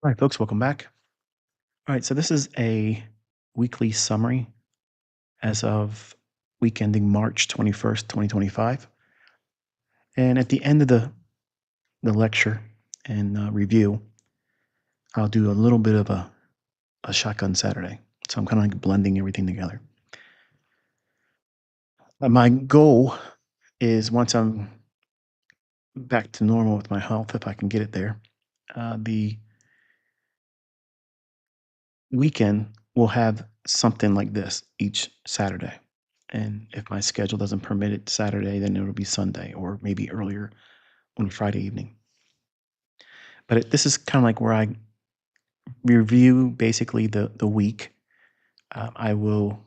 All right, folks, welcome back. All right, so this is a weekly summary as of week ending March 21st, 2025. And at the end of the lecture and review, I'll do a little bit of a shotgun Saturday. So I'm kind of like blending everything together. My goal is once I'm back to normal with my health, if I can get it there, the weekend will have something like this each Saturday. And if my schedule doesn't permit it Saturday, then it'll be Sunday or maybe earlier on Friday evening. But this is kind of like where I review basically the week. I will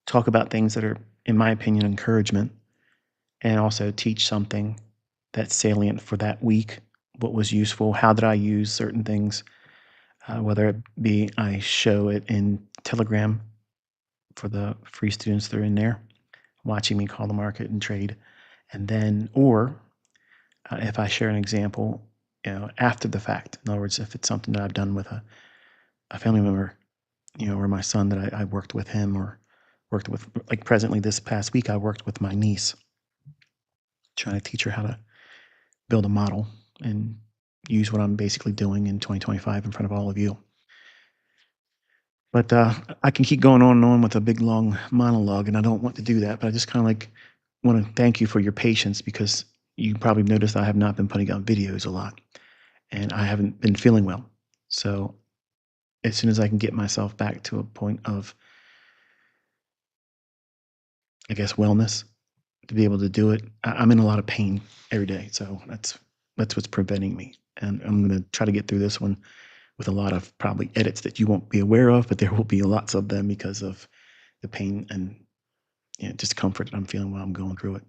talk about things that are, in my opinion, encouragement, and also teach something that's salient for that week. What was useful? How did I use certain things? Whether it be I show it in Telegram for the free students that are in there, watching me call the market and trade, and then or if I share an example, after the fact. In other words, if it's something that I've done with a family member, or my son that I worked with him or worked with, like presently this past week, I worked with my niece, trying to teach her how to build a model and use what I'm basically doing in 2025 in front of all of you. But I can keep going on and on with a big long monologue, and I don't want to do that. But I just kind of like want to thank you for your patience because you probably noticed I have not been putting out videos a lot, and I haven't been feeling well. So as soon as I can get myself back to a point of, I guess, wellness to be able to do it, I'm in a lot of pain every day. So that's what's preventing me. And I'm going to try to get through this one with a lot of probably edits that you won't be aware of, but there will be lots of them because of the pain and discomfort that I'm feeling while I'm going through it.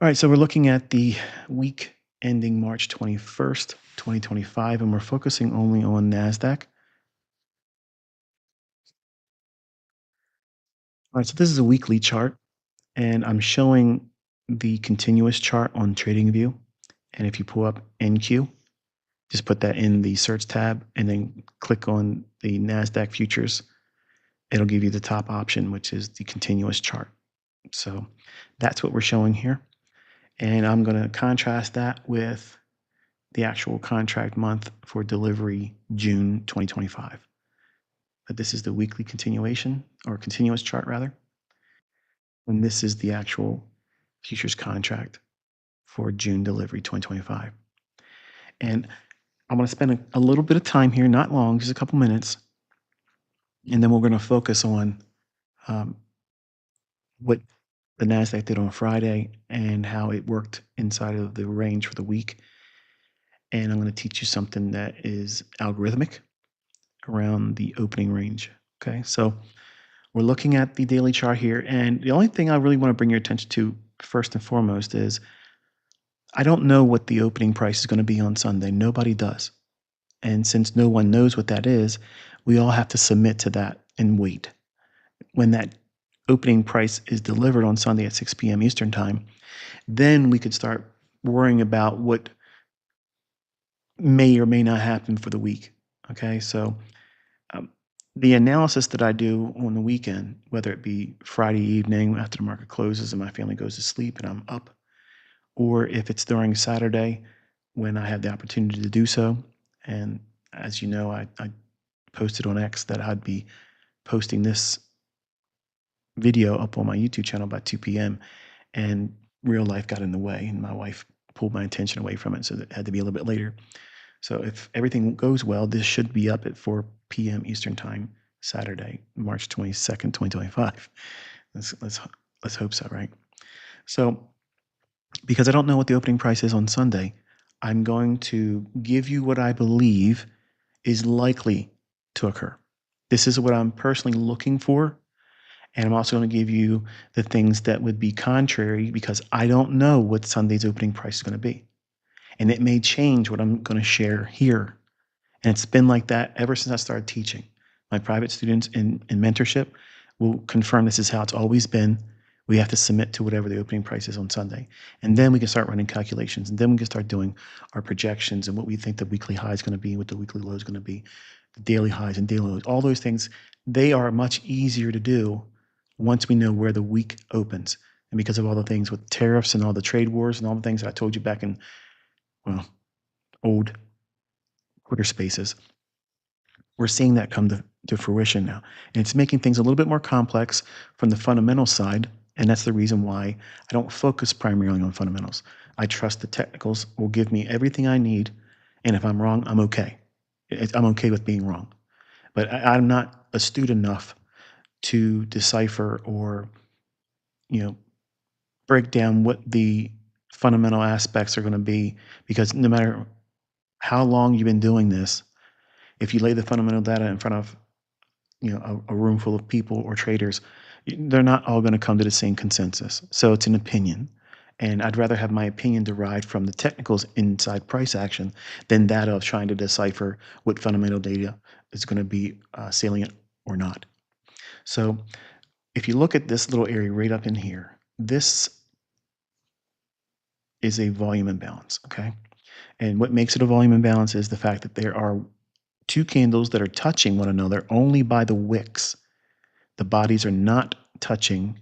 All right, so we're looking at the week ending March 21st, 2025, and we're focusing only on NASDAQ. All right, so this is a weekly chart, and I'm showing the continuous chart on TradingView. And if you pull up NQ, just put that in the search tab and then click on the NASDAQ futures. It'll give you the top option, which is the continuous chart. So that's what we're showing here. And I'm going to contrast that with the actual contract month for delivery June 2025. But this is the weekly continuation or continuous chart rather. And this is the actual futures contract for June delivery 2025. And I'm going to spend a little bit of time here, not long, just a couple minutes. And then we're going to focus on um, what the NASDAQ did on Friday and how it worked inside of the range for the week. And I'm going to teach you something that is algorithmic around the opening range. Okay, so we're looking at the daily chart here. And the only thing I really want to bring your attention to first and foremost is I don't know what the opening price is going to be on Sunday. Nobody does. And since no one knows what that is, we all have to submit to that and wait. When that opening price is delivered on Sunday at 6 p.m. Eastern time, then we could start worrying about what may or may not happen for the week. Okay, so um, the analysis that I do on the weekend, whether it be Friday evening after the market closes and my family goes to sleep and I'm up, or if it's during Saturday when I have the opportunity to do so. And as you know, I posted on X that I'd be posting this video up on my YouTube channel by 2 p.m. and real life got in the way and my wife pulled my attention away from it. So it had to be a little bit later. So if everything goes well, this should be up at 4 p.m. Eastern time, Saturday, March 22nd, 2025. Let's hope so, right? So because I don't know what the opening price is on Sunday, I'm going to give you what I believe is likely to occur. This is what I'm personally looking for. And I'm also going to give you the things that would be contrary because I don't know what Sunday's opening price is going to be. And it may change what I'm going to share here. And it's been like that ever since I started teaching. My private students in mentorship will confirm this is how it's always been. We have to submit to whatever the opening price is on Sunday. And then we can start running calculations. And then we can start doing our projections and what we think the weekly high is going to be, what the weekly low is going to be, the daily highs and daily lows. All those things, they are much easier to do once we know where the week opens. And because of all the things with tariffs and all the trade wars and all the things I told you back in, well, old Twitter spaces, we're seeing that come to fruition now. And it's making things a little bit more complex from the fundamental side. And that's the reason why I don't focus primarily on fundamentals. I trust the technicals will give me everything I need. And if I'm wrong, I'm okay. I'm okay with being wrong. But I'm not astute enough to decipher or, you know, break down what the fundamental aspects are going to be, because no matter how long you've been doing this, if you lay the fundamental data in front of a room full of people or traders, they're not all going to come to the same consensus. So it's an opinion. And I'd rather have my opinion derived from the technicals inside price action than that of trying to decipher what fundamental data is going to be salient or not. So if you look at this little area right up in here, this is a volume imbalance, okay? And what makes it a volume imbalance is the fact that there are two candles that are touching one another only by the wicks. The bodies are not touching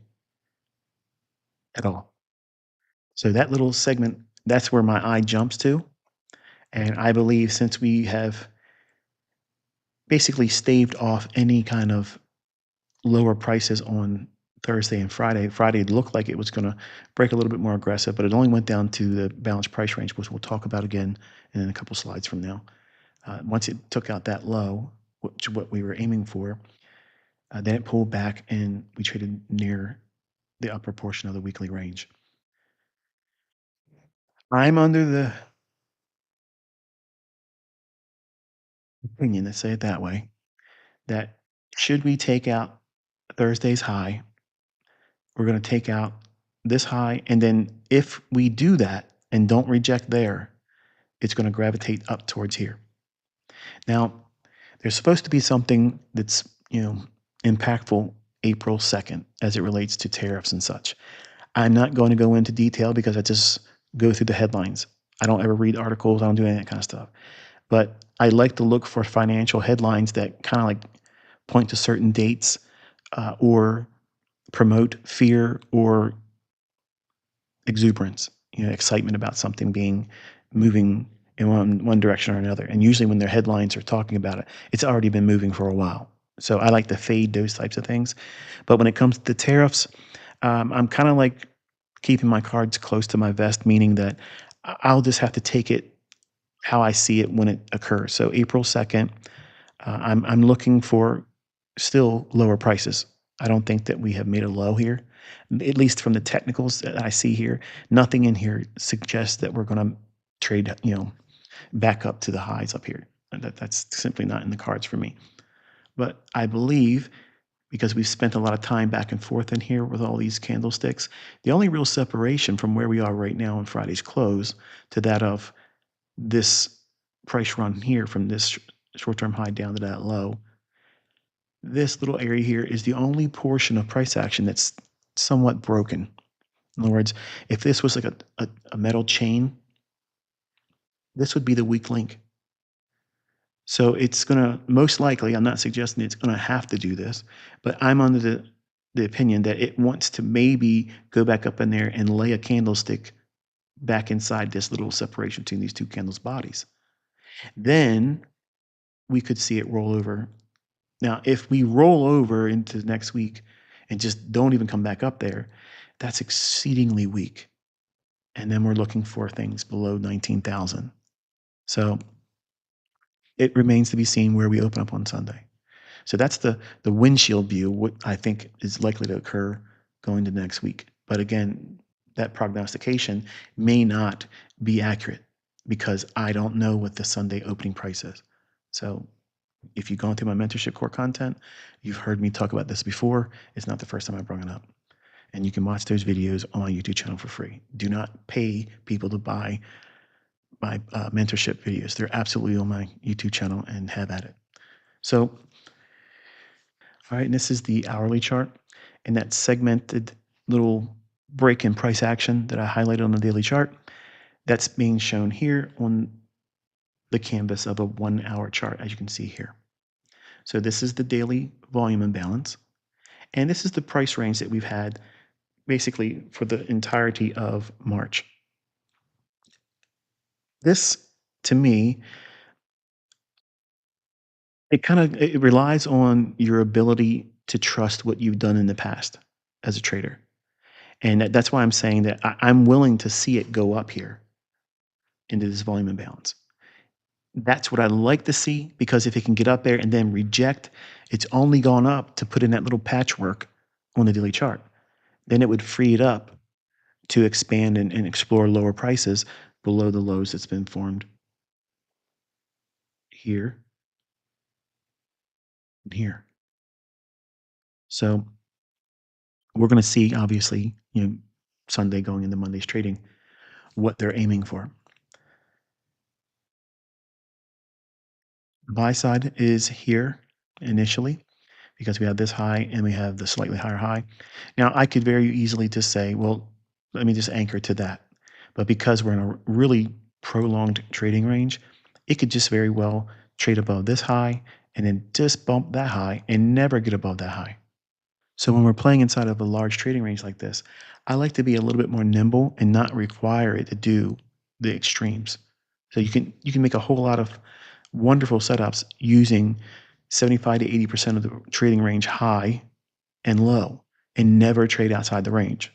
at all. So that little segment, that's where my eye jumps to. And I believe since we have basically staved off any kind of lower prices on Thursday and Friday, Friday looked like it was going to break a little bit more aggressive, but it only went down to the balanced price range, which we'll talk about again in a couple slides from now. Once it took out that low, which what we were aiming for, then it pulled back and we traded near the upper portion of the weekly range. I'm under the opinion, let's say it that way, that should we take out Thursday's high, we're going to take out this high. And then if we do that and don't reject there, it's going to gravitate up towards here. Now, there's supposed to be something that's, impactful April 2nd as it relates to tariffs and such. I'm not going to go into detail because I just go through the headlines. I don't ever read articles. I don't do any of that kind of stuff. But I like to look for financial headlines that kind of like point to certain dates or promote fear or exuberance, excitement about something being moving in one direction or another. And usually when their headlines are talking about it, it's already been moving for a while. So I like to fade those types of things. But when it comes to the tariffs, I'm kind of like keeping my cards close to my vest, meaning that I'll just have to take it how I see it when it occurs. So April 2nd, I'm looking for still lower prices. I don't think that we have made a low here, at least from the technicals that I see here. Nothing in here suggests that we're going to trade, back up to the highs up here. That's simply not in the cards for me. But I believe because we've spent a lot of time back and forth in here with all these candlesticks, the only real separation from where we are right now on Friday's close to that of this price run here from this short-term high down to that low, this little area here is the only portion of price action that's somewhat broken. In other words, if this was like a metal chain, this would be the weak link. So it's going to most likely, I'm not suggesting it's going to have to do this, but I'm under the opinion that it wants to maybe go back up in there and lay a candlestick back inside this little separation between these two candles' bodies. Then we could see it roll over. Now, if we roll over into next week and just don't even come back up there, that's exceedingly weak. And then we're looking for things below 19,000. So it remains to be seen where we open up on Sunday. So that's the windshield view, what I think is likely to occur going to next week. But again, that prognostication may not be accurate because I don't know what the Sunday opening price is. So if you've gone through my mentorship core content, you've heard me talk about this before. It's not the first time I brought it up. And you can watch those videos on my YouTube channel for free. Do not pay people to buy my mentorship videos. They're absolutely on my YouTube channel and have at it. So, all right, and this is the hourly chart. And that segmented little break in price action that I highlighted on the daily chart, that's being shown here on the canvas of a 1 hour chart, as you can see here. So this is the daily volume imbalance. And this is the price range that we've had basically for the entirety of March. This, to me, it relies on your ability to trust what you've done in the past as a trader. And that's why I'm saying that I'm willing to see it go up here into this volume imbalance. That's what I like to see because if it can get up there and then reject, it's only gone up to put in that little patchwork on the daily chart. Then it would free it up to expand and explore lower prices below the lows that's been formed here and here. So we're going to see, obviously, Sunday going into Monday's trading, what they're aiming for. The buy side is here initially because we have this high and we have the slightly higher high. Now, I could very easily just say, well, let me just anchor to that. But because we're in a really prolonged trading range, it could just very well trade above this high and then just bump that high and never get above that high. So when we're playing inside of a large trading range like this, I like to be a little bit more nimble and not require it to do the extremes. So you can make a whole lot of wonderful setups using 75 to 80% of the trading range high and low and never trade outside the range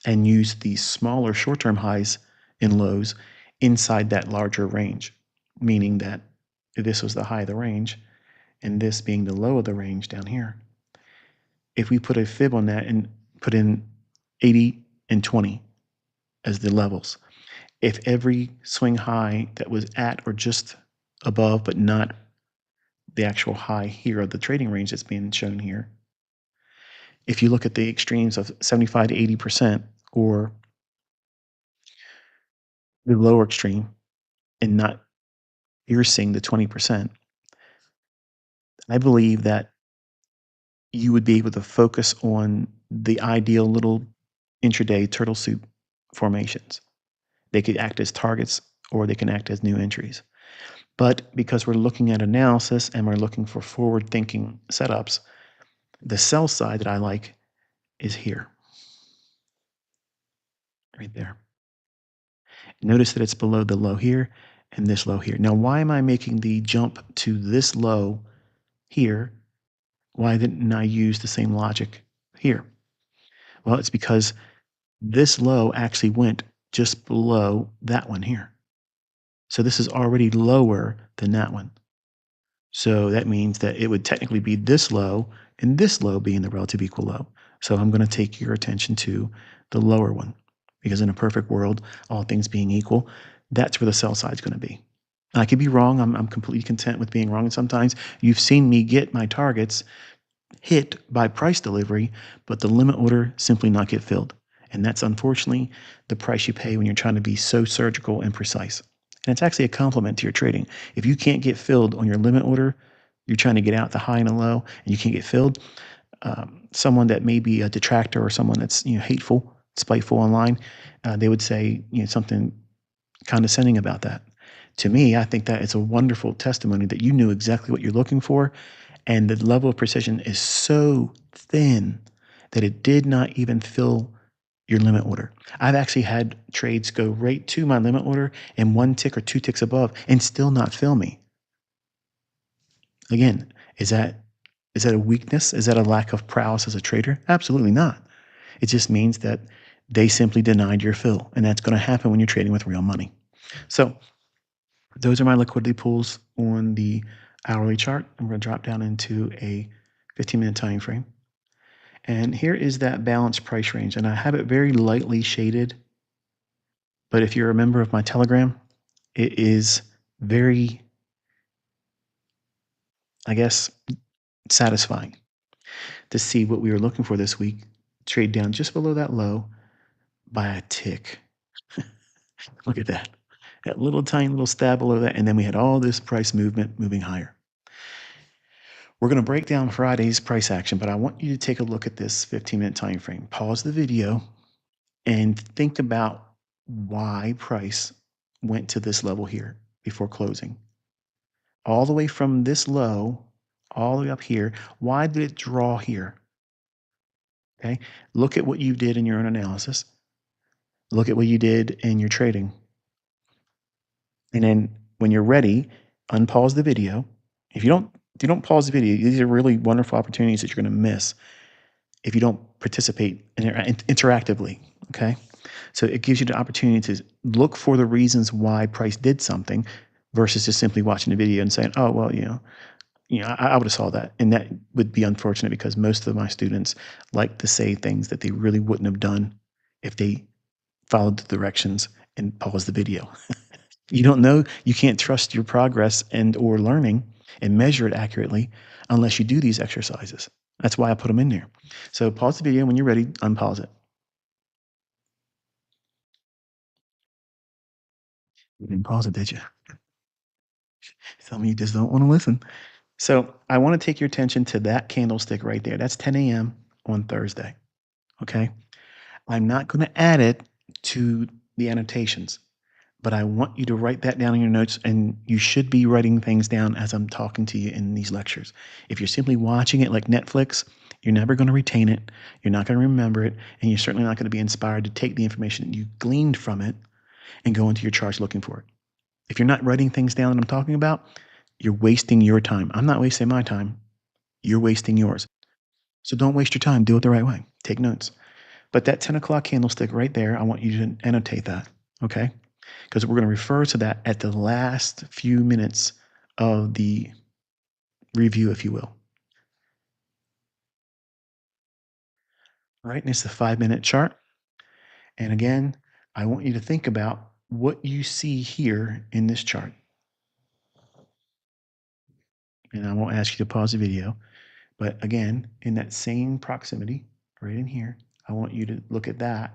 and use these smaller short-term highs and lows inside that larger range, meaning that if this was the high of the range and this being the low of the range down here, if we put a fib on that and put in 80 and 20 as the levels, if every swing high that was at or just above, but not the actual high here of the trading range that's being shown here, if you look at the extremes of 75 to 80% or the lower extreme and not piercing the 20%, I believe that you would be able to focus on the ideal little intraday turtle soup formations. They could act as targets or they can act as new entries. But because we're looking at analysis and we're looking for forward thinking setups, the sell side that I like is here, right there. Notice that it's below the low here and this low here. Now, why am I making the jump to this low here? Why didn't I use the same logic here? Well, it's because this low actually went just below that one here. So this is already lower than that one. So that means that it would technically be this low and this low being the relative equal low. So I'm going to take your attention to the lower one because in a perfect world, all things being equal, that's where the sell side is going to be. I could be wrong. I'm completely content with being wrong. And sometimes you've seen me get my targets hit by price delivery, but the limit order simply not get filled. And that's unfortunately the price you pay when you're trying to be so surgical and precise. And it's actually a compliment to your trading. If you can't get filled on your limit order, you're trying to get out the high and the low, and you can't get filled. Someone that may be a detractor or someone that's hateful, spiteful online, they would say something condescending about that. To me, I think that it's a wonderful testimony that you knew exactly what you're looking for, and the level of precision is so thin that it did not even fill your limit order. I've actually had trades go right to my limit order and one tick or two ticks above and still not fill me. Again, is that a weakness? Is that a lack of prowess as a trader? Absolutely not. It just means that they simply denied your fill, and that's going to happen when you're trading with real money. So those are my liquidity pools on the hourly chart. I'm going to drop down into a 15-minute time frame. And here is that balanced price range. And I have it very lightly shaded. But if you're a member of my Telegram, it is very, I guess, satisfying to see what we were looking for this week trade down just below that low by a tick. Look at that. That little tiny little stab below that. And then we had all this price movement moving higher. We're going to break down Friday's price action, but I want you to take a look at this 15-minute time frame. Pause the video and think about why price went to this level here before closing. All the way from this low, all the way up here. Why did it draw here? Okay. Look at what you did in your own analysis. Look at what you did in your trading. And then when you're ready, unpause the video. If you don't pause the video, these are really wonderful opportunities that you're going to miss if you don't participate interactively. Okay. So it gives you the opportunity to look for the reasons why price did something versus just simply watching the video and saying, oh, well, I would have saw that. And that would be unfortunate because most of my students like to say things that they really wouldn't have done if they followed the directions and paused the video. You don't know, you can't trust your progress and or learning and measure it accurately unless you do these exercises. That's why I put them in there. So pause the video when you're ready, unpause it. You didn't pause it, did you? Tell me you just don't want to listen. So I want to take your attention to that candlestick right there. That's 10 a.m. on Thursday. Okay. I'm not going to add it to the annotations, but I want you to write that down in your notes, and you should be writing things down as I'm talking to you in these lectures. If you're simply watching it like Netflix, you're never going to retain it. You're not going to remember it, and you're certainly not going to be inspired to take the information that you gleaned from it and go into your charts looking for it. If you're not writing things down that I'm talking about, you're wasting your time. I'm not wasting my time. You're wasting yours. So don't waste your time. Do it the right way. Take notes. But that 10 o'clock candlestick right there, I want you to annotate that, okay? Because we're going to refer to that at the last few minutes of the review, if you will. All right, and it's the 5-minute chart. And again, I want you to think about what you see here in this chart. And I won't ask you to pause the video, but again, in that same proximity, right in here, I want you to look at that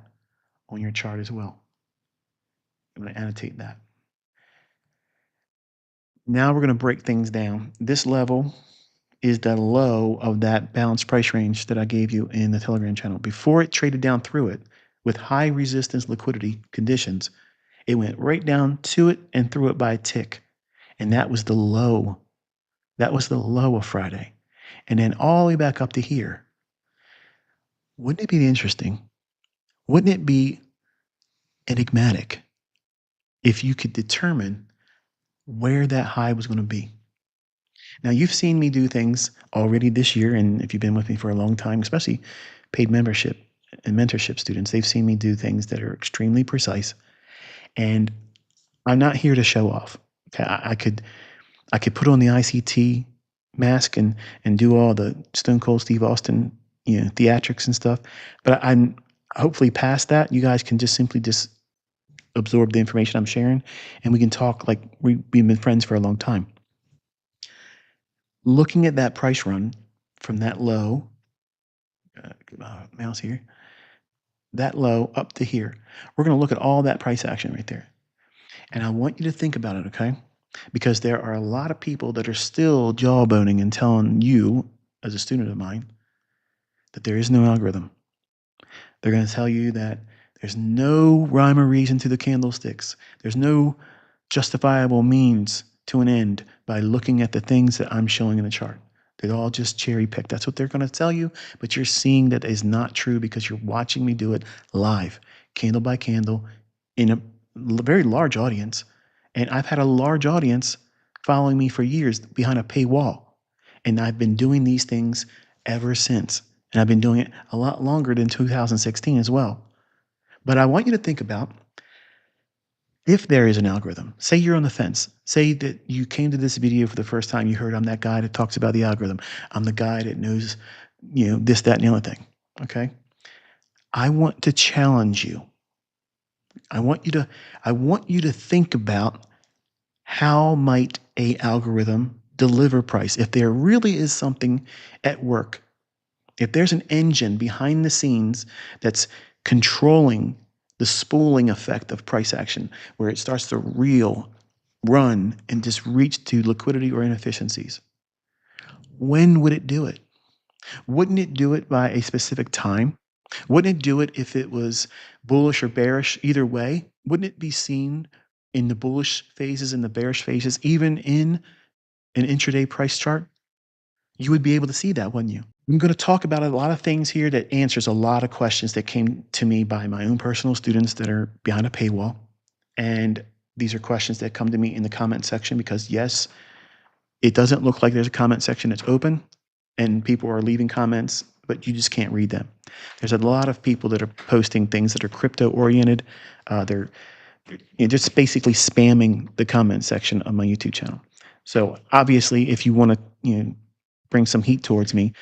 on your chart as well. I'm going to annotate that. Now we're going to break things down. This level is the low of that balanced price range that I gave you in the Telegram channel. Before it traded down through it with high resistance liquidity conditions, it went right down to it and through it by a tick. And that was the low. That was the low of Friday. And then all the way back up to here. Wouldn't it be interesting? Wouldn't it be enigmatic if you could determine where that high was going to be? Now, you've seen me do things already this year, and if you've been with me for a long time, especially paid membership and mentorship students, they've seen me do things that are extremely precise. And I'm not here to show off. Okay, I could put on the ICT mask and do all the Stone Cold Steve Austin, theatrics and stuff. But I'm hopefully past that. You guys can just simply just absorb the information I'm sharing, and we can talk like we've been friends for a long time. Looking at that price run from that low, mouse here, that low up to here, we're going to look at all that price action right there. And I want you to think about it, okay? Because there are a lot of people that are still jawboning and telling you, as a student of mine, that there is no algorithm. They're going to tell you that there's no rhyme or reason to the candlesticks. There's no justifiable means to an end by looking at the things that I'm showing in the chart. They're all just cherry picked. That's what they're going to tell you, but you're seeing that is not true because you're watching me do it live, candle by candle, in a very large audience. And I've had a large audience following me for years behind a paywall. And I've been doing these things ever since. And I've been doing it a lot longer than 2016 as well. But I want you to think about, if there is an algorithm, say you're on the fence, say that you came to this video for the first time, you heard I'm that guy that talks about the algorithm. I'm the guy that knows, this, that, and the other thing. Okay. I want to challenge you. I want you to think about, how might a algorithm deliver price? If there really is something at work, if there's an engine behind the scenes that's controlling the spooling effect of price action, where it starts to run and just reach to liquidity or inefficiencies, when would it do it? Wouldn't it do it by a specific time? Wouldn't it do it if it was bullish or bearish either way? Wouldn't it be seen in the bullish phases and the bearish phases, even in an intraday price chart? You would be able to see that, wouldn't you? I'm going to talk about a lot of things here that answers a lot of questions that came to me by my own personal students that are behind a paywall. And these are questions that come to me in the comment section because, yes, it doesn't look like there's a comment section that's open and people are leaving comments, but you just can't read them. There's a lot of people that are posting things that are crypto oriented. They're just basically spamming the comment section of my YouTube channel. So obviously, if you want to bring some heat towards me,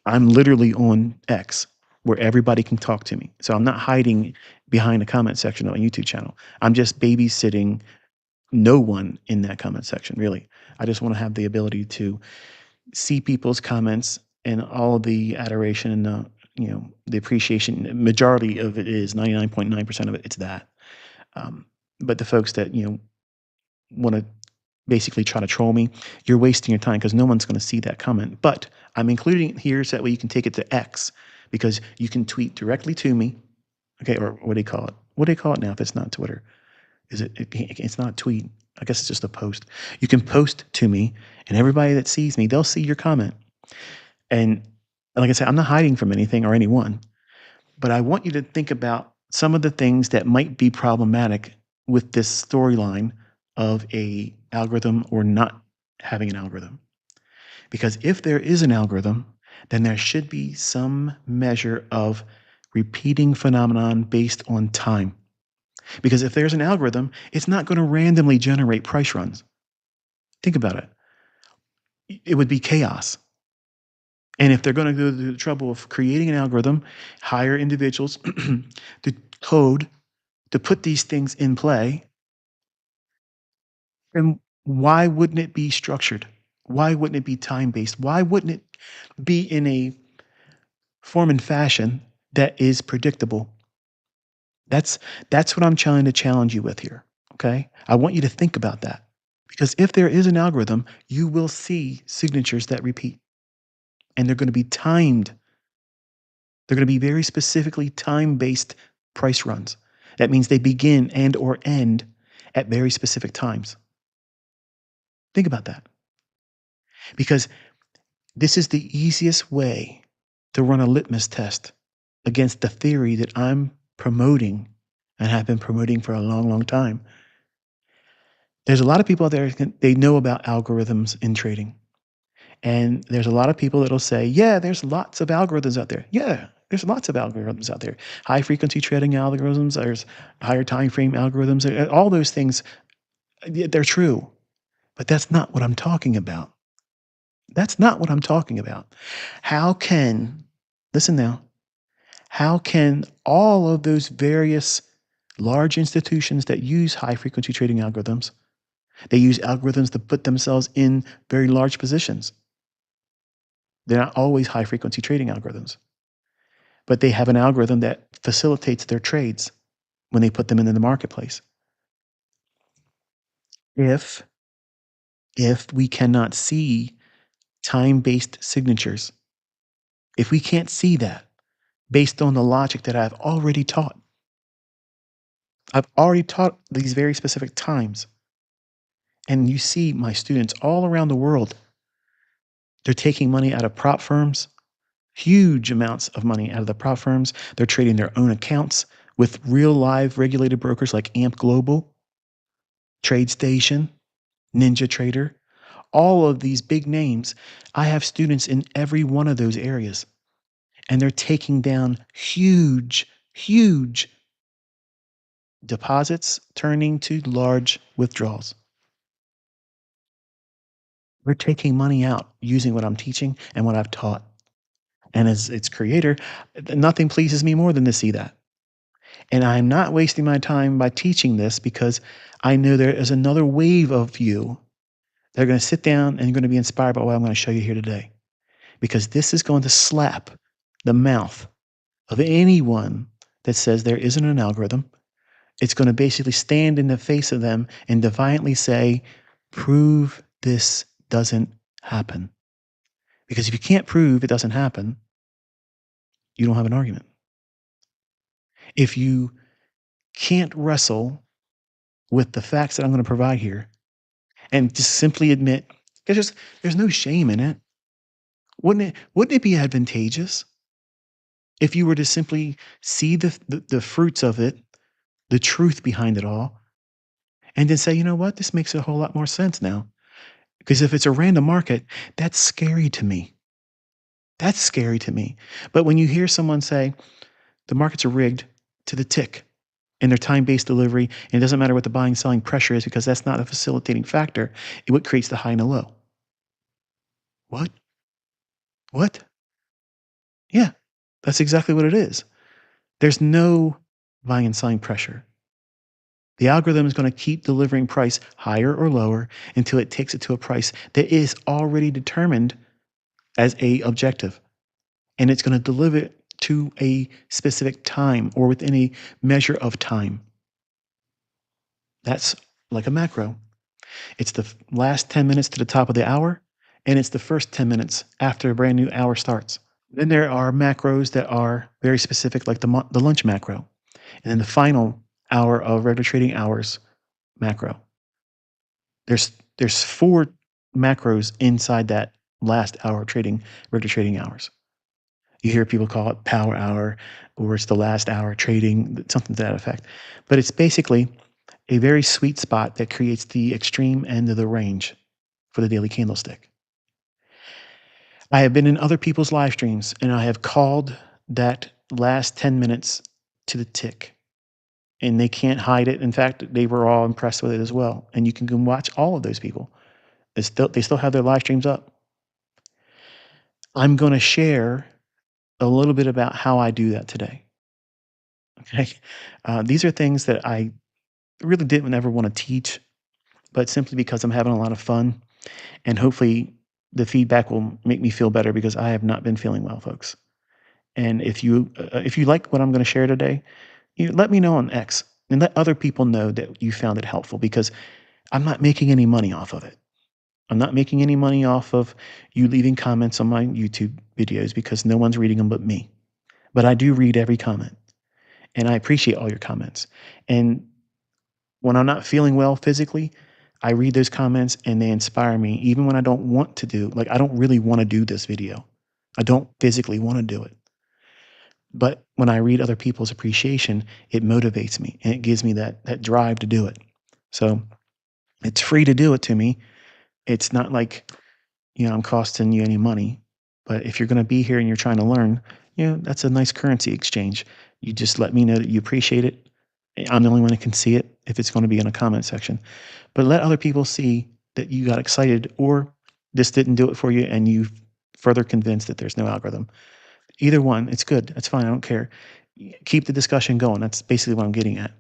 I'm literally on X where everybody can talk to me. So I'm not hiding behind the comment section of my YouTube channel. I'm just babysitting no one in that comment section, really. I just want to have the ability to see people's comments and all of the adoration and the appreciation. Majority of it is 99.9% of it. It's that. But the folks that want to basically try to troll me, you're wasting your time because no one's going to see that comment. But I'm including it here so that way you can take it to X because you can tweet directly to me. Okay, or what do you call it? What do they call it now if it's not Twitter? It's not a tweet. I guess it's just a post. You can post to me, and everybody that sees me, they'll see your comment. And like I said, I'm not hiding from anything or anyone, but I want you to think about some of the things that might be problematic with this storyline of a algorithm or not having an algorithm. Because if there is an algorithm, then there should be some measure of repeating phenomenon based on time. Because if there's an algorithm, it's not going to randomly generate price runs. Think about it. It would be chaos. And if they're going to go through the trouble of creating an algorithm, hire individuals to code, to put these things in play, then why wouldn't it be structured? Why wouldn't it be time-based? Why wouldn't it be in a form and fashion that is predictable? That's what I'm trying to challenge you with here, okay? I want you to think about that. Because if there is an algorithm, you will see signatures that repeat. And they're going to be timed. They're going to be very specifically time-based price runs. That means they begin and or end at very specific times. Think about that. Because this is the easiest way to run a litmus test against the theory that I'm promoting and have been promoting for a long, long time. There's a lot of people out there, they know about algorithms in trading. And there's a lot of people that'll say, yeah, there's lots of algorithms out there. Yeah, there's lots of algorithms out there. High frequency trading algorithms, there's higher time frame algorithms, all those things, they're true. But that's not what I'm talking about. That's not what I'm talking about. How can, listen now, how can all of those various large institutions that use high frequency trading algorithms, they use algorithms to put themselves in very large positions. They're not always high frequency trading algorithms, but they have an algorithm that facilitates their trades when they put them into the marketplace. If we cannot see time-based signatures, if we can't see that based on the logic that I've already taught these very specific times, and you see my students all around the world, they're taking money out of prop firms, huge amounts of money out of the prop firms. They're trading their own accounts with real live regulated brokers like Amp Global, TradeStation, Ninja Trader, all of these big names. I have students in every one of those areas, and they're taking down huge, huge deposits turning to large withdrawals. We're taking money out using what I'm teaching and what I've taught. And as its creator, nothing pleases me more than to see that. And I'm not wasting my time by teaching this because I know there is another wave of you that are going to sit down and you're going to be inspired by what I'm going to show you here today. Because this is going to slap the mouth of anyone that says there isn't an algorithm. It's going to basically stand in the face of them and defiantly say, prove this doesn't happen. Because if you can't prove it doesn't happen, you don't have an argument. If you can't wrestle with the facts that I'm going to provide here and just simply admit, there's no shame in it. Wouldn't it be advantageous if you were to simply see the fruits of it, the truth behind it all, and then say, you know what, this makes a whole lot more sense now. Because if it's a random market, that's scary to me. That's scary to me. But when you hear someone say the markets are rigged to the tick and they're time-based delivery, and it doesn't matter what the buying selling pressure is because that's not a facilitating factor, what creates the high and the low. What? What? Yeah, that's exactly what it is. There's no buying and selling pressure. The algorithm is going to keep delivering price higher or lower until it takes it to a price that is already determined as a objective. And it's going to deliver it to a specific time or within a measure of time. That's like a macro. It's the last 10 minutes to the top of the hour, and it's the first 10 minutes after a brand new hour starts. Then there are macros that are very specific, like the lunch macro, and then the final hour of regular trading hours macro. There's four macros inside that last hour of trading, regular trading hours. You hear people call it power hour, or it's the last hour trading, something to that effect. But it's basically a very sweet spot that creates the extreme end of the range for the daily candlestick. I have been in other people's live streams and I have called that last 10 minutes to the tick, and they can't hide it. In fact, they were all impressed with it as well. And you can go watch all of those people. They still have their live streams up. I'm going to share a little bit about how I do that today. Okay. These are things that I really didn't ever want to teach, but simply because I'm having a lot of fun, and hopefully the feedback will make me feel better because I have not been feeling well, folks. And if you like what I'm going to share today, you let me know on X and let other people know that you found it helpful, because I'm not making any money off of it. I'm not making any money off of you leaving comments on my YouTube videos because no one's reading them but me. But I do read every comment and I appreciate all your comments. And when I'm not feeling well physically, I read those comments and they inspire me, even when I don't want to do, like, I don't really want to do this video. I don't physically want to do it. But when I read other people's appreciation, it motivates me and it gives me that drive to do it. So it's free to do it to me. It's not like, I'm costing you any money. But if you're going to be here and you're trying to learn, that's a nice currency exchange. You just let me know that you appreciate it. I'm the only one that can see it if it's going to be in a comment section. But let other people see that you got excited, or this didn't do it for you and you further convinced that there's no algorithm. Either one, it's good. That's fine. I don't care. Keep the discussion going. That's basically what I'm getting at.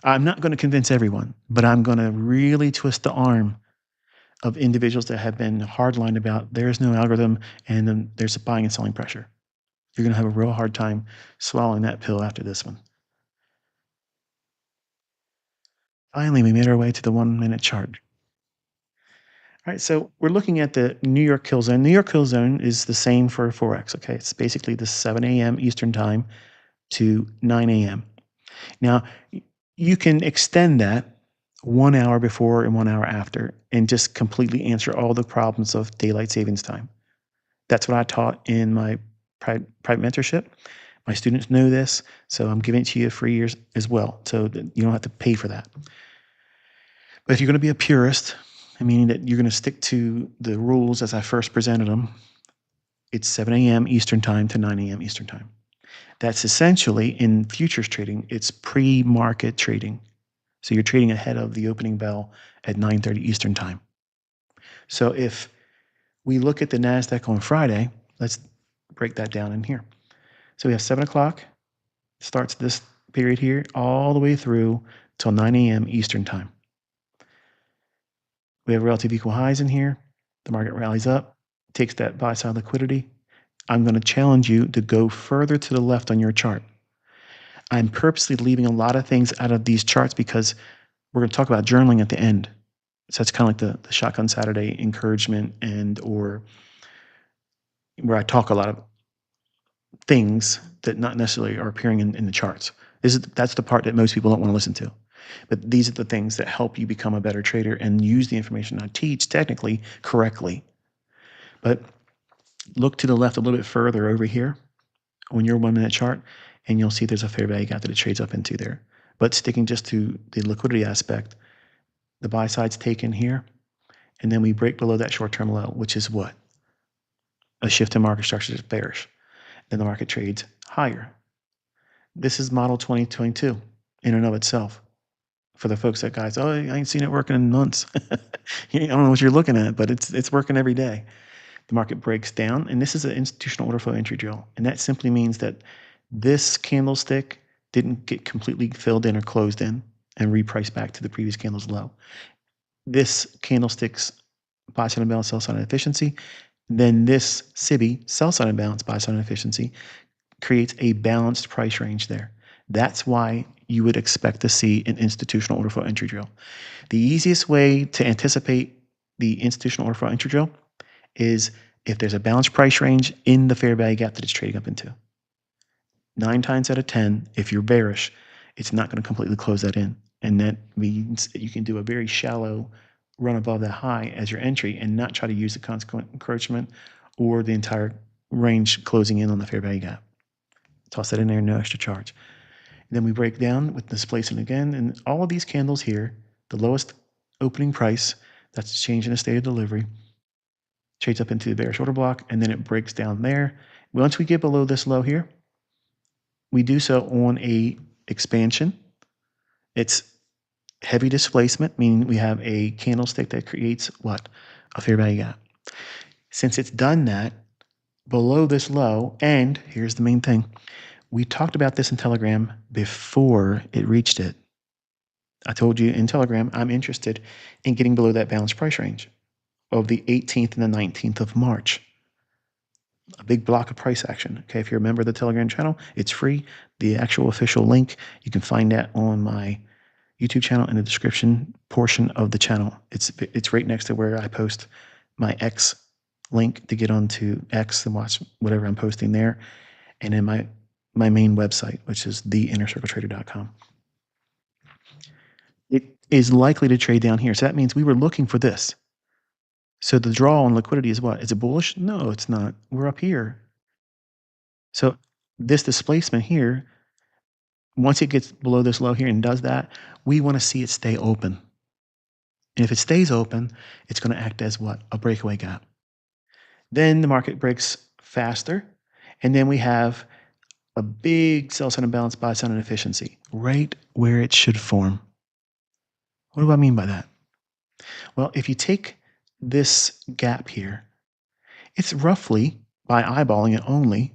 I'm not going to convince everyone, but I'm going to really twist the arm of individuals that have been hardline about there's no algorithm and then there's a buying and selling pressure. You're going to have a real hard time swallowing that pill after this one. Finally, we made our way to the 1 minute chart. All right, so we're looking at the New York kill zone. New York kill zone is the same for Forex. Okay, it's basically the 7 a.m. Eastern time to 9 a.m. Now, you can extend that 1 hour before and 1 hour after and just completely answer all the problems of daylight savings time. That's what I taught in my private mentorship. My students know this, so I'm giving it to you for years as well, so that you don't have to pay for that. But if you're going to be a purist, meaning that you're going to stick to the rules as I first presented them, it's 7 a.m. Eastern time to 9 a.m. Eastern time. That's essentially, in futures trading, it's pre-market trading. So you're trading ahead of the opening bell at 9:30 Eastern time. So if we look at the NASDAQ on Friday, let's break that down in here. So we have 7 o'clock, starts this period here, all the way through till 9 a.m. Eastern time. We have relative equal highs in here. The market rallies up, takes that buy side liquidity. I'm going to challenge you to go further to the left on your chart. I'm purposely leaving a lot of things out of these charts because we're going to talk about journaling at the end. So that's kind of like the Shotgun Saturday encouragement and or where I talk a lot of things that not necessarily are appearing in the charts. That's the part that most people don't want to listen to. But these are the things that help you become a better trader and use the information I teach technically correctly. But look to the left a little bit further over here on your 1 minute chart, and you'll see there's a fair value gap that it trades up into there. But sticking just to the liquidity aspect, the buy side's taken here, and then we break below that short term low, which is what? A shift in market structure is bearish. Then the market trades higher. This is model 2022 in and of itself. For the folks that guys, oh, I ain't seen it working in months. I don't know what you're looking at, but it's working every day. The market breaks down, and this is an institutional order flow entry drill. And that simply means that this candlestick didn't get completely filled in or closed in and repriced back to the previous candle's low. This candlestick's buy side imbalance, sell side inefficiency. Then this SIBI, sell side imbalance, buy side inefficiency, creates a balanced price range there. That's why you would expect to see an institutional order flow entry drill. The easiest way to anticipate the institutional order flow entry drill is if there's a balanced price range in the fair value gap that it's trading up into. 9 times out of 10, if you're bearish, it's not going to completely close that in. And that means that you can do a very shallow run above that high as your entry and not try to use the consequent encroachment or the entire range closing in on the fair value gap. Toss that in there, no extra charge. And then we break down with displacement again, and all of these candles here, the lowest opening price, that's changing the state of delivery, trades up into the bearish order block, and then it breaks down there. Once we get below this low here, we do so on a expansion. It's heavy displacement, meaning we have a candlestick that creates what? A fair value gap. Since it's done that, below this low, and here's the main thing, we talked about this in Telegram before it reached it. I told you in Telegram, I'm interested in getting below that balanced price range of the 18th and the 19th of March. A big block of price action. Okay, if you're a member of the Telegram channel, it's free. The actual official link, you can find that on my YouTube channel in the description portion of the channel. It's right next to where I post my X link to get onto X and watch whatever I'm posting there. And then my main website, which is theinnercircletrader.com. It is likely to trade down here. So that means we were looking for this. So the draw on liquidity is what? Is it bullish? No, it's not. We're up here. So this displacement here, once it gets below this low here and does that, we want to see it stay open. And if it stays open, it's going to act as what? A breakaway gap. Then the market breaks faster, and then we have a big sell side imbalance, buy side inefficiency, right where it should form. What do I mean by that? Well, if you take this gap here, it's roughly, by eyeballing it only,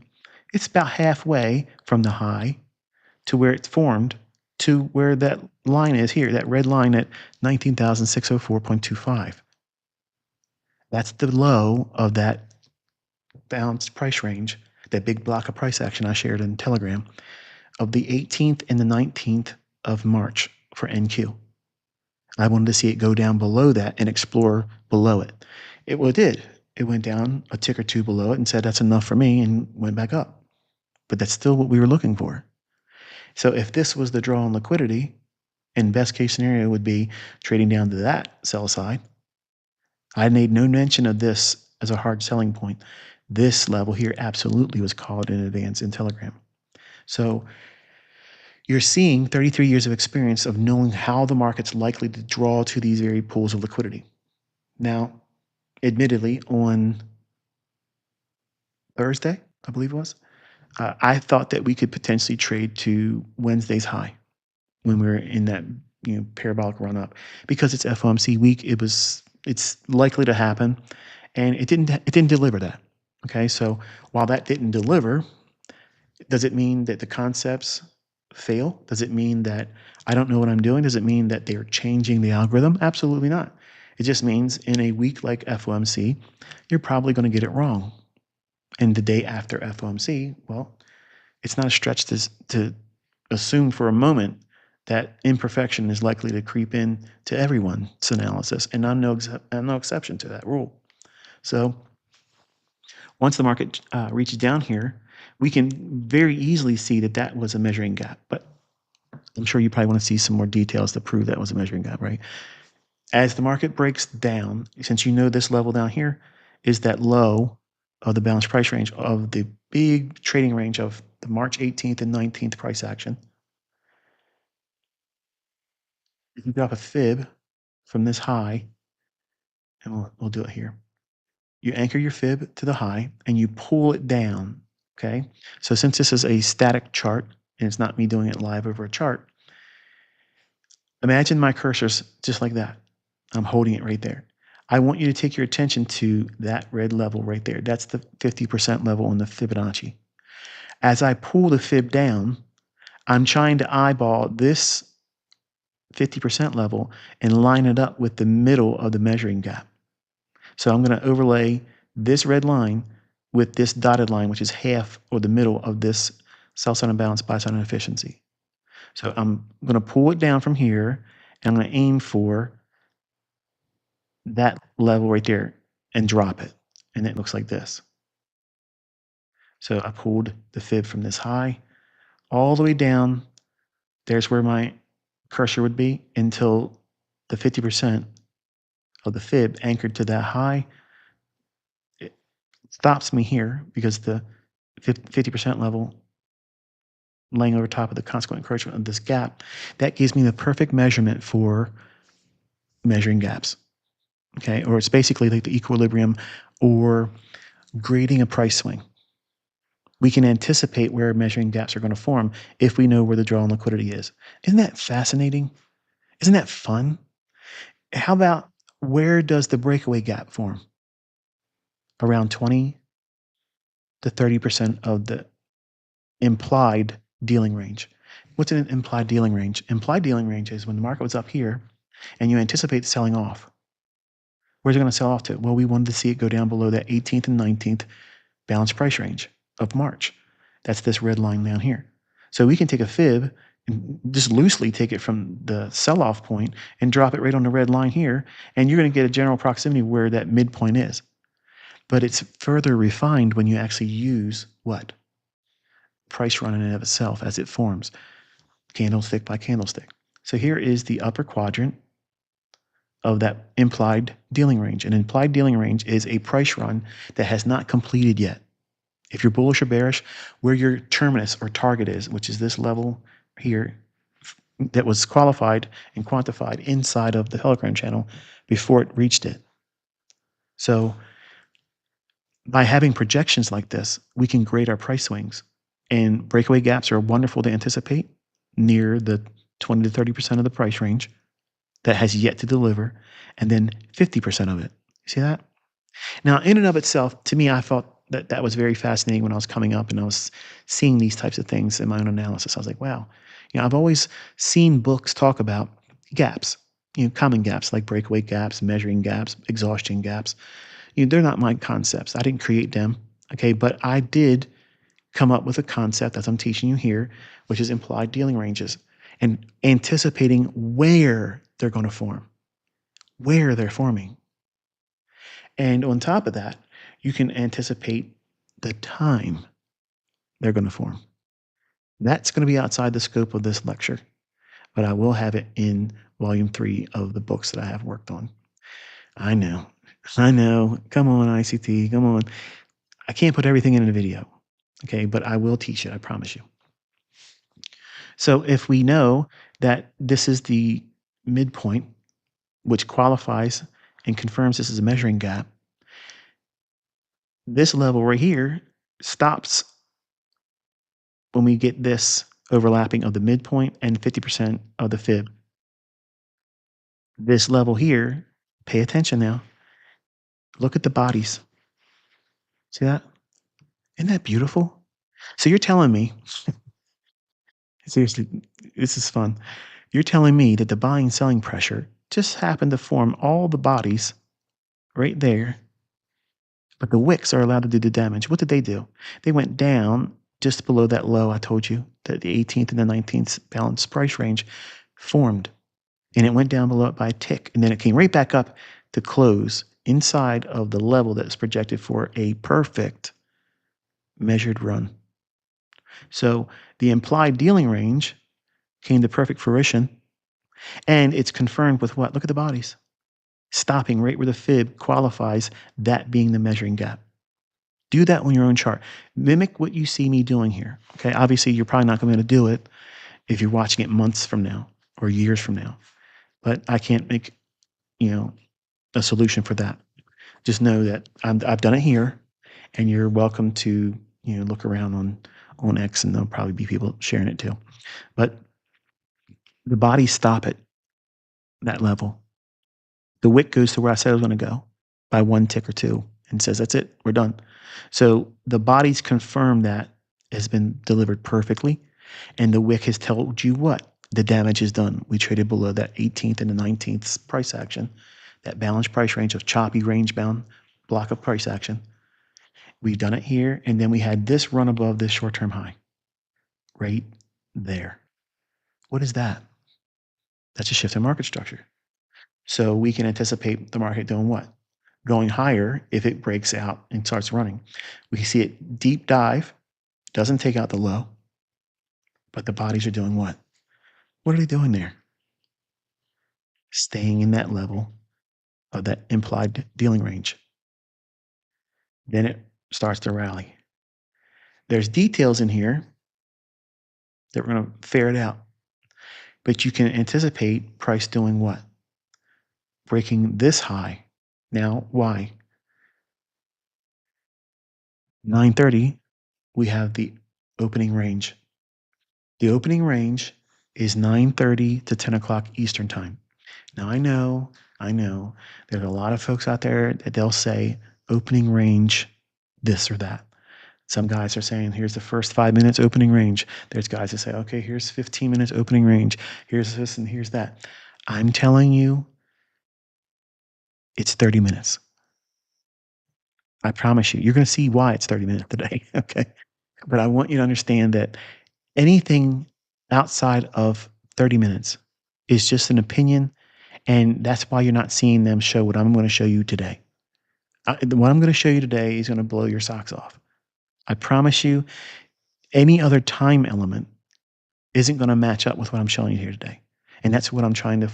it's about halfway from the high to where it's formed to where that line is here, that red line at 19,604.25. That's the low of that balanced price range, that big block of price action I shared in Telegram, of the 18th and the 19th of March for NQ. I wanted to see it go down below that and explore below it. It did. It went down a tick or two below it and said, that's enough for me, and went back up. But that's still what we were looking for. So if this was the draw on liquidity, and best case scenario would be trading down to that sell side, I made no mention of this as a hard selling point. This level here absolutely was called in advance in Telegram. So you're seeing 33 years of experience of knowing how the market's likely to draw to these very pools of liquidity. Now, admittedly, on Thursday, I believe it was, I thought that we could potentially trade to Wednesday's high when we were in that parabolic run up, because it's FOMC week. It's likely to happen, and it didn't deliver that. Okay, so while that didn't deliver, does it mean that the concepts fail? Does it mean that I don't know what I'm doing? Does it mean that they're changing the algorithm? Absolutely not. It just means in a week like FOMC, you're probably going to get it wrong. And the day after FOMC, well, it's not a stretch to assume for a moment that imperfection is likely to creep in to everyone's analysis, and I'm no exception to that rule. So Once the market reaches down here, we can very easily see that that was a measuring gap. But I'm sure you probably want to see some more details to prove that was a measuring gap, right? As the market breaks down, since you know this level down here is that low of the balanced price range of the big trading range of the March 18th and 19th price action, if you drop a fib from this high, and we'll do it here. You anchor your fib to the high and you pull it down, okay? So since this is a static chart and it's not me doing it live over a chart, imagine my cursor's just like that. I'm holding it right there. I want you to take your attention to that red level right there. That's the 50% level on the Fibonacci. As I pull the fib down, I'm trying to eyeball this 50% level and line it up with the middle of the measuring gap. So I'm going to overlay this red line with this dotted line, which is half or the middle of this sell side imbalance, buy side inefficiency. So I'm going to pull it down from here, and I'm going to aim for that level right there and drop it. And it looks like this. So I pulled the fib from this high all the way down. There's where my cursor would be until the 50% of the fib anchored to that high. It stops me here because the 50% level laying over top of the consequent encroachment of this gap, that gives me the perfect measurement for measuring gaps. Okay, or it's basically like the equilibrium or grading a price swing. We can anticipate where measuring gaps are going to form if we know where the draw on liquidity is. Isn't that fascinating? Isn't that fun? How about where does the breakaway gap form? Around 20 to 30% of the implied dealing range. What's an implied dealing range? Implied dealing range is when the market was up here and you anticipate selling off. Where's it going to sell off to? Well, we wanted to see it go down below that 18th and 19th balanced price range of March. That's this red line down here. So we can take a fib and just loosely take it from the sell-off point and drop it right on the red line here, and you're going to get a general proximity where that midpoint is. But it's further refined when you actually use what? Price run in and of itself as it forms, candlestick by candlestick. So here is the upper quadrant of that implied dealing range. An implied dealing range is a price run that has not completed yet. If you're bullish or bearish, where your terminus or target is, which is this level here that was qualified and quantified inside of the Telegram channel before it reached it. So by having projections like this, we can grade our price swings. And breakaway gaps are wonderful to anticipate near the 20 to 30% of the price range that has yet to deliver, and then 50% of it. See that? Now, in and of itself, to me, I felt that that was very fascinating when I was coming up and I was seeing these types of things in my own analysis. I was like, wow, I've always seen books talk about gaps, common gaps like breakaway gaps, measuring gaps, exhaustion gaps. They're not my concepts. I didn't create them, okay? But I did come up with a concept, as I'm teaching you here, which is implied dealing ranges and anticipating where they're going to form, where they're forming. And on top of that, you can anticipate the time they're going to form. That's going to be outside the scope of this lecture, but I will have it in volume 3 of the books that I have worked on. I know. Come on, ICT, come on. I can't put everything in a video, okay? But I will teach it, I promise you. So if we know that this is the midpoint, which qualifies and confirms this is a measuring gap, this level right here stops when we get this overlapping of the midpoint and 50% of the fib. This level here, pay attention now. Look at the bodies. See that? Isn't that beautiful? So you're telling me, seriously, this is fun. You're telling me that the buying and selling pressure just happened to form all the bodies right there, but the wicks are allowed to do the damage. What did they do? They went down just below that low I told you, that the 18th and the 19th balanced price range formed. And it went down below it by a tick. And then it came right back up to close inside of the level that's projected for a perfect measured run. So the implied dealing range came to perfect fruition, and it's confirmed with what? Look at the bodies. Stopping right where the fib qualifies, that being the measuring gap. Do that on your own chart. Mimic what you see me doing here. Okay. Obviously, you're probably not going to do it if you're watching it months from now or years from now. But I can't make, you know, a solution for that. Just know that I've done it here, and you're welcome to, look around on X, and there'll probably be people sharing it too. But the bodies stop at that level. The wick goes to where I said it was going to go by one tick or two and says, that's it, we're done. So the bodies confirm that has been delivered perfectly. And the wick has told you what? The damage is done. We traded below that 18th and the 19th price action, that balanced price range of choppy range bound block of price action. We've done it here. And then we had this run above this short-term high right there. What is that? That's a shift in market structure. So we can anticipate the market doing what? Going higher if it breaks out and starts running. We see it deep dive, doesn't take out the low, but the bodies are doing what? What are they doing there? Staying in that level of that implied dealing range. Then it starts to rally. There's details in here that we're going to ferret out, but you can anticipate price doing what? Breaking this high. Now, why? 9:30, we have the opening range. The opening range is 9:30 to 10 o'clock Eastern time. Now, I know, there's a lot of folks out there that they'll say opening range this or that. Some guys are saying, here's the first 5 minutes opening range. There's guys that say, okay, here's 15 minutes opening range. Here's this and here's that. I'm telling you, it's 30 minutes. I promise you, you're going to see why it's 30 minutes today. Okay. But I want you to understand that anything outside of 30 minutes is just an opinion. And that's why you're not seeing them show what I'm going to show you today. What I'm going to show you today is going to blow your socks off. I promise you, any other time element isn't going to match up with what I'm showing you here today. And that's what I'm trying to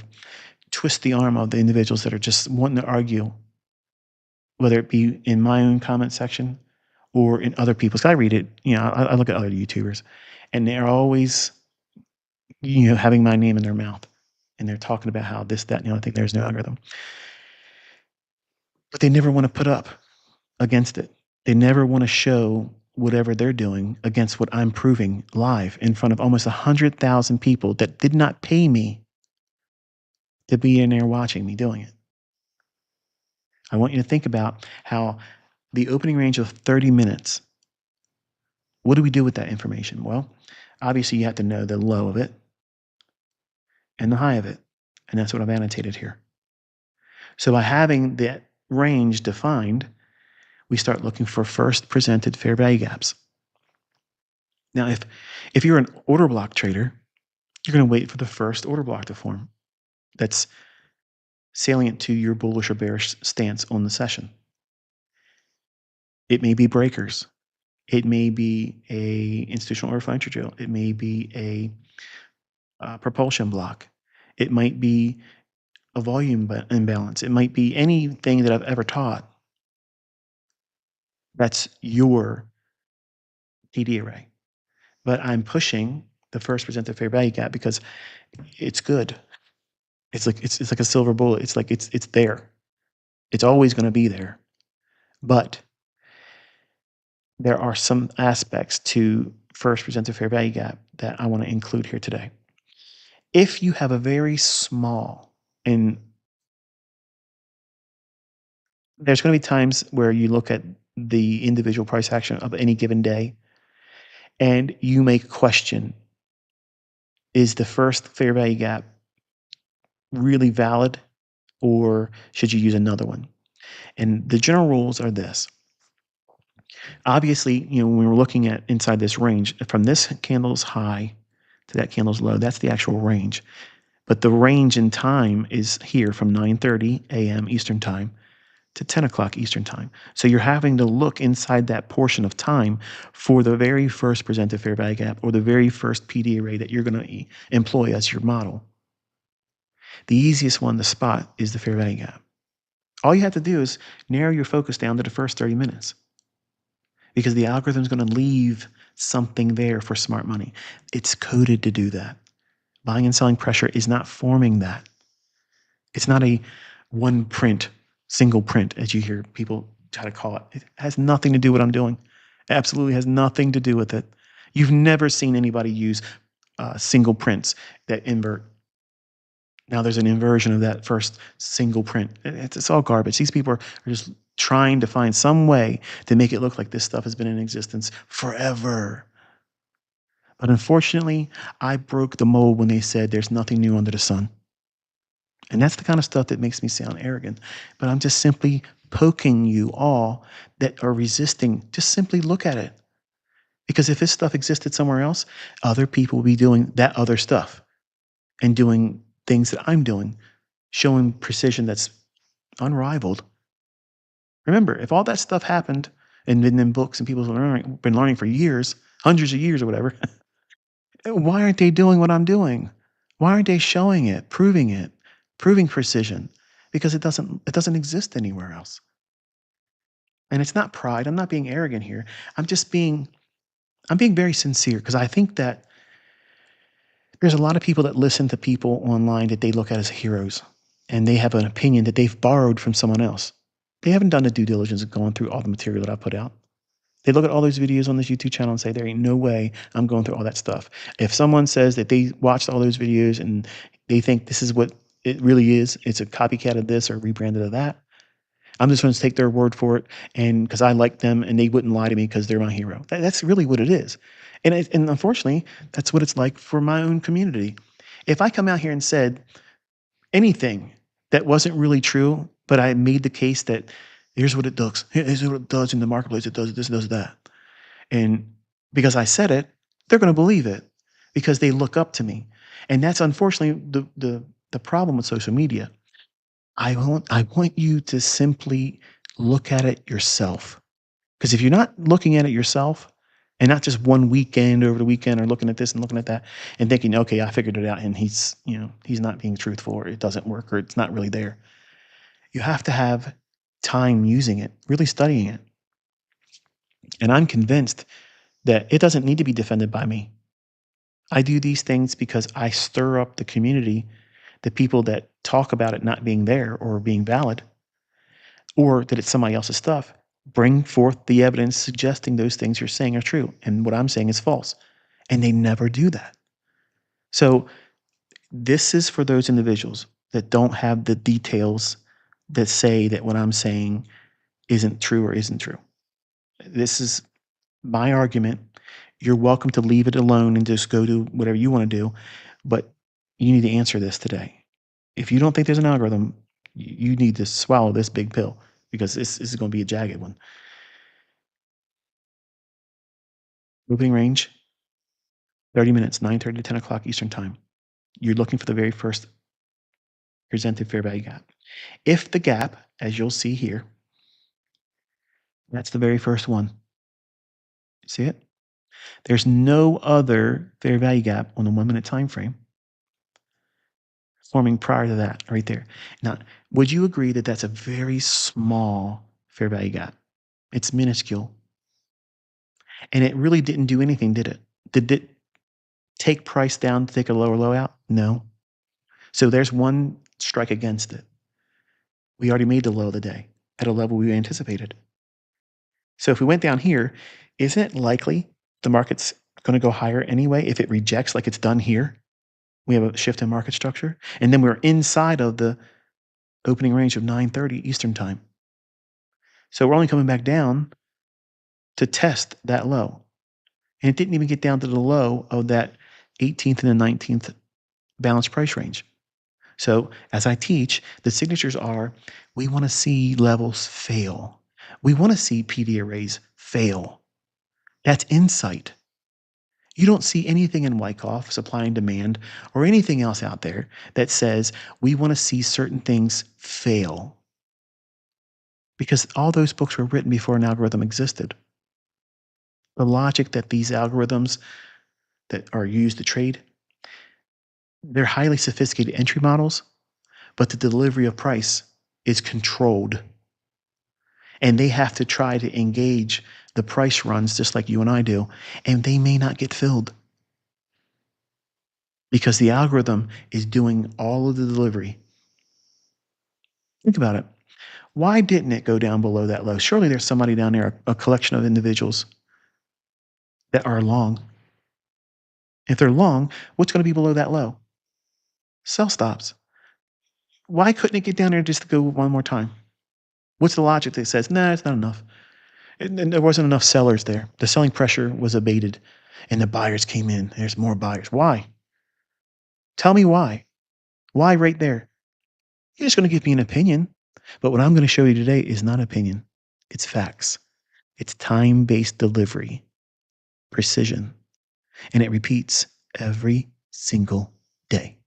twist the arm of the individuals that are just wanting to argue, whether it be in my own comment section or in other people's. I read it, I look at other YouTubers, and they're always, having my name in their mouth. And they're talking about how this, that, and the other thing, there's no algorithm. But they never want to put up against it. They never want to show whatever they're doing against what I'm proving live in front of almost 100,000 people that did not pay me to be in there watching me doing it. I want you to think about how the opening range of 30 minutes, what do we do with that information? Well, obviously you have to know the low of it and the high of it. And that's what I've annotated here. So by having that range defined, we start looking for first presented fair value gaps. Now, if you're an order block trader, you're going to wait for the first order block to form that's salient to your bullish or bearish stance on the session. It may be breakers. It may be a institutional order flow entry drill. It may be a propulsion block. It might be a volume imbalance. It might be anything that I've ever taught. That's your TD array. But I'm pushing the first presented fair value gap because it's good. It's like a silver bullet. It's like it's there. It's always going to be there. But there are some aspects to first presented fair value gap that I want to include here today. If you have a very small, and there's going to be times where you look at the individual price action of any given day and you may question, is the first fair value gap really valid, or should you use another one? And the general rules are this. Obviously, when we're looking at inside this range, from this candle's high to that candle's low, that's the actual range. But the range in time is here from 9:30 a.m. Eastern time to 10 o'clock Eastern time. So you're having to look inside that portion of time for the very first presented fair value gap or the very first PD array that you're going to employ as your model. The easiest one to spot is the fair value gap. All you have to do is narrow your focus down to the first 30 minutes because the algorithm is going to leave something there for smart money. It's coded to do that. Buying and selling pressure is not forming that. It's not a one print, single print, as you hear people try to call it. It has nothing to do with what I'm doing. It absolutely has nothing to do with it. You've never seen anybody use single prints that invert. Now there's an inversion of that first single print. It's all garbage. These people are just trying to find some way to make it look like this stuff has been in existence forever. But unfortunately, I broke the mold when they said there's nothing new under the sun. And that's the kind of stuff that makes me sound arrogant. But I'm just simply poking you all that are resisting. Just simply look at it. Because if this stuff existed somewhere else, other people will be doing that other stuff and doing things that I'm doing, showing precision that's unrivaled. Remember, if all that stuff happened and been in books and people have been learning for years, hundreds of years or whatever, why aren't they doing what I'm doing? Why aren't they showing it, proving precision? Because it doesn't exist anywhere else. And it's not pride. I'm not being arrogant here. I'm being very sincere because I think that there's a lot of people that listen to people online that they look at as heroes and they have an opinion that they've borrowed from someone else. They haven't done the due diligence of going through all the material that I put out. They look at all those videos on this YouTube channel and say, there ain't no way I'm going through all that stuff. If someone says that they watched all those videos and they think this is what it really is, it's a copycat of this or rebranded of that, I'm just going to take their word for it, and because I like them and they wouldn't lie to me because they're my hero. That's really what it is. And unfortunately, that's what it's like for my own community. If I come out here and said anything that wasn't really true, but I made the case that here's what it does. Here's what it does in the marketplace. It does this, it does that. And because I said it, they're going to believe it because they look up to me. And that's unfortunately the problem with social media. I want you to simply look at it yourself. Because if you're not looking at it yourself and not just one weekend over the weekend or looking at this and looking at that and thinking, okay, I figured it out and he's not being truthful or it doesn't work or it's not really there. You have to have time using it, really studying it. And I'm convinced that it doesn't need to be defended by me. I do these things because I stir up the community, the people that talk about it not being there or being valid, or that it's somebody else's stuff. Bring forth the evidence suggesting those things you're saying are true and what I'm saying is false. And they never do that. So this is for those individuals that don't have the details that say that what I'm saying isn't true or isn't true. This is my argument. You're welcome to leave it alone and just go do whatever you want to do, but you need to answer this today. If you don't think there's an algorithm, you need to swallow this big pill because this is going to be a jagged one. Moving range, 30 minutes, 9:30 to 10 o'clock Eastern time. You're looking for the very first presented fair value gap. If the gap, as you'll see here, that's the very first one. See it? There's no other fair value gap on the 1 minute time frame forming prior to that right there. Now, would you agree that that's a very small fair value gap? It's minuscule. And it really didn't do anything, did it? Did it take price down to take a lower low out? No. So there's one strike against it. We already made the low of the day at a level we anticipated. So if we went down here, isn't it likely the market's going to go higher anyway if it rejects like it's done here? We have a shift in market structure. And then we're inside of the opening range of 9:30 Eastern time. So we're only coming back down to test that low. And it didn't even get down to the low of that 18th and the 19th balanced price range. So as I teach, the signatures are, we want to see levels fail. We want to see PD arrays fail. That's insight. You don't see anything in Wyckoff, supply and demand, or anything else out there that says we want to see certain things fail. because all those books were written before an algorithm existed. The logic that these algorithms that are used to trade, they're highly sophisticated entry models, but the delivery of price is controlled. And they have to try to engage the price runs just like you and I do, and they may not get filled because the algorithm is doing all of the delivery. Think about it. Why didn't it go down below that low? Surely there's somebody down there, a collection of individuals that are long. If they're long, what's going to be below that low? Sell stops. Why couldn't it get down there just to go one more time? What's the logic that says, nah, it's not enough? And there wasn't enough sellers there. The selling pressure was abated and the buyers came in. There's more buyers. Why? Tell me why. Why right there? You're just going to give me an opinion. But what I'm going to show you today is not opinion, it's facts. It's time based delivery, precision, and it repeats every single day.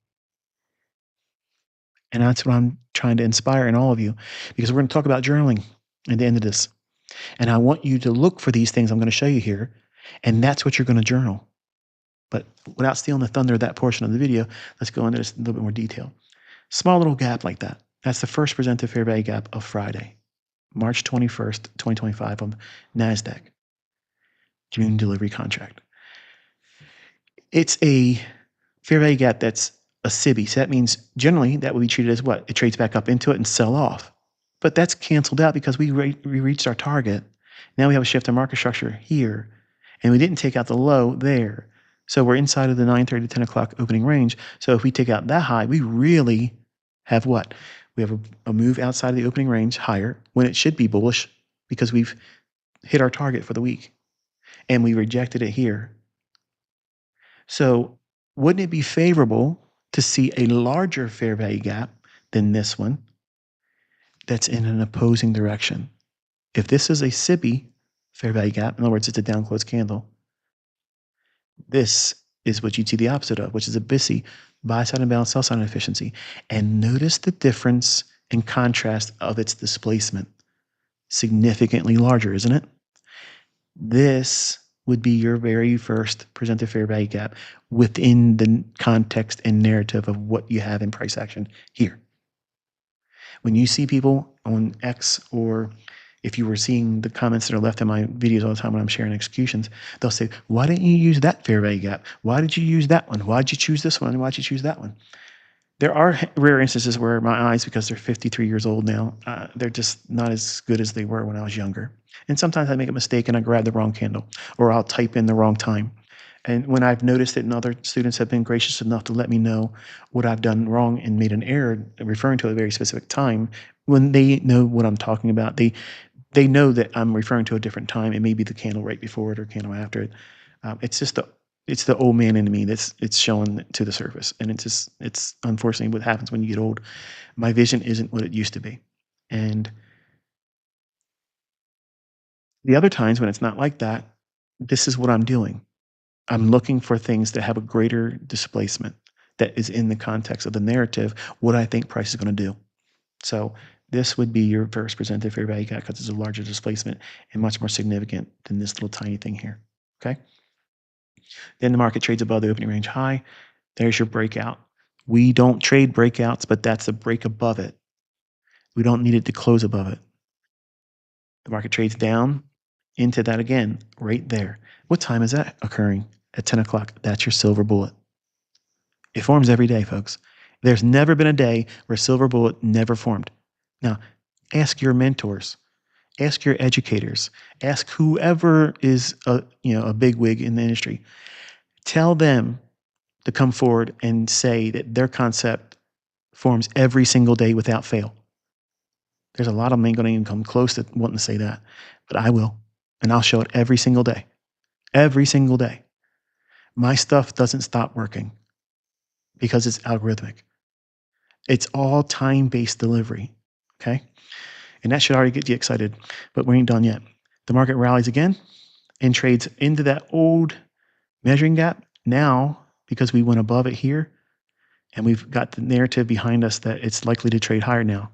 And that's what I'm trying to inspire in all of you because we're going to talk about journaling at the end of this. And I want you to look for these things I'm going to show you here. And that's what you're going to journal. But without stealing the thunder of that portion of the video, let's go into this in a little bit more detail. Small little gap like that. That's the first presented fair value gap of Friday, March 21st, 2025 on NASDAQ, June delivery contract. It's a fair value gap that's a SIBI. So that means generally that would be treated as what? It trades back up into it and sell off. But that's canceled out because we reached our target. Now we have a shift in market structure here, and we didn't take out the low there. So we're inside of the 9:30 to 10 o'clock opening range. So if we take out that high, we really have what? We have a move outside of the opening range higher when it should be bullish because we've hit our target for the week and we rejected it here. So wouldn't it be favorable to see a larger fair value gap than this one that's in an opposing direction? If this is a SIBI fair value gap, in other words, it's a down close candle, this is what you'd see the opposite of, which is a BISI, buy side imbalance, sell side inefficiency. And notice the difference in contrast of its displacement. Significantly larger, isn't it? This would be your very first presented fair value gap within the context and narrative of what you have in price action here. When you see people on X, or if you were seeing the comments that are left in my videos all the time when I'm sharing executions, they'll say, why didn't you use that fair value gap? Why did you use that one? Why did you choose this one? Why did you choose that one? There are rare instances where my eyes, because they're 53 years old now, they're just not as good as they were when I was younger. And sometimes I make a mistake and I grab the wrong candle, or I'll type in the wrong time. And when I've noticed it, and other students have been gracious enough to let me know what I've done wrong and made an error referring to a very specific time, when they know what I'm talking about, they know that I'm referring to a different time. It may be the candle right before it or candle after it. It's the old man in me that's showing to the surface, and it's unfortunately what happens when you get old. My vision isn't what it used to be, and the other times when it's not like that, this is what I'm doing. I'm looking for things that have a greater displacement that is in the context of the narrative, what I think price is going to do. So this would be your first presented fair value gap because it's a larger displacement and much more significant than this little tiny thing here. Okay. Then the market trades above the opening range high. There's your breakout. We don't trade breakouts, but that's a break above it. We don't need it to close above it. The market trades down into that again, right there. What time is that occurring? At 10 o'clock. That's your silver bullet. It forms every day, folks. There's never been a day where silver bullet never formed. Now, ask your mentors, ask your educators, ask whoever is a bigwig in the industry. Tell them to come forward and say that their concept forms every single day without fail. There's a lot of them ain't going to even come close to wanting to say that, but I will, and I'll show it every single day. Every single day. My stuff doesn't stop working because it's algorithmic. It's all time-based delivery, okay? And that should already get you excited, but we ain't done yet. The market rallies again and trades into that old measuring gap. Now, because we went above it here, and we've got the narrative behind us that it's likely to trade higher now,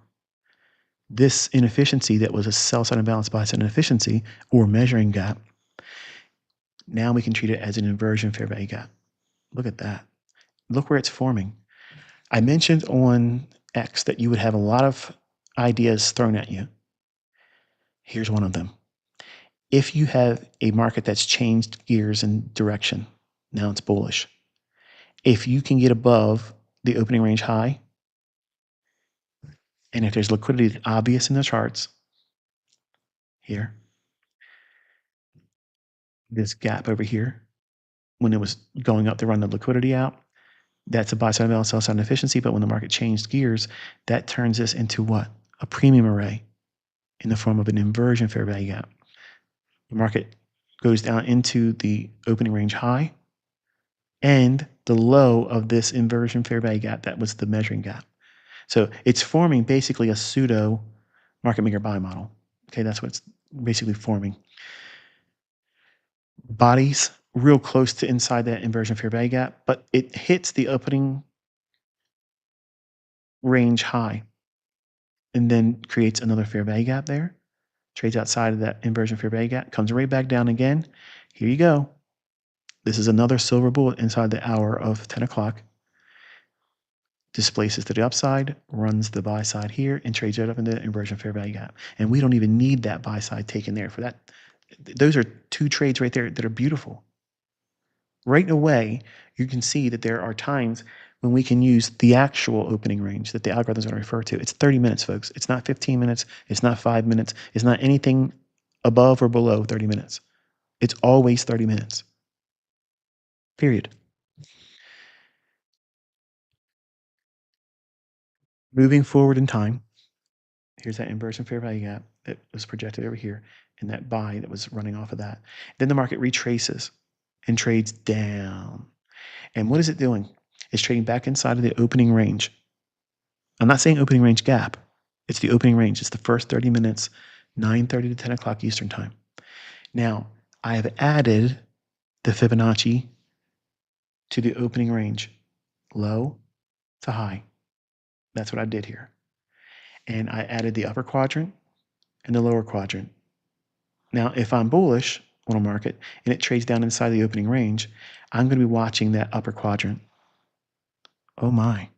This inefficiency that was a sell side imbalance, buy side inefficiency, or measuring gap, now we can treat it as an inversion fair value gap. Look at that. Look where it's forming. I mentioned on X that you would have a lot of ideas thrown at you. Here's one of them. If you have a market that's changed gears and direction, now it's bullish. If you can get above the opening range high, and if there's liquidity obvious in the charts, here, this gap over here, when it was going up to run the liquidity out, that's a buy side balance, sell side inefficiency. But when the market changed gears, that turns this into what? A premium array in the form of an inversion fair value gap. The market goes down into the opening range high and the low of this inversion fair value gap. That was the measuring gap. So it's forming basically a pseudo market maker buy model. Okay, that's what it's basically forming. Bodies real close to inside that inversion fair value gap, but it hits the opening range high and then creates another fair value gap there. Trades outside of that inversion fair value gap, comes right back down again. Here you go. This is another silver bullet inside the hour of 10 o'clock. Displaces to the upside, runs the buy side here, and trades right up into the inversion fair value gap. And we don't even need that buy side taken there for that. Those are two trades right there that are beautiful. Right away, you can see that there are times when we can use the actual opening range that the algorithm is going to refer to. It's 30 minutes, folks. It's not 15 minutes. It's not 5 minutes. It's not anything above or below 30 minutes. It's always 30 minutes. Period. Moving forward in time, here's that inversion fair value gap that was projected over here and that buy that was running off of that. Then the market retraces and trades down. And what is it doing? It's trading back inside of the opening range. I'm not saying opening range gap. It's the opening range. It's the first 30 minutes, 9:30 to 10 o'clock Eastern time. Now, I have added the Fibonacci to the opening range, low to high. That's what I did here. And I added the upper quadrant and the lower quadrant. Now, if I'm bullish on a market and it trades down inside the opening range, I'm going to be watching that upper quadrant. Oh my.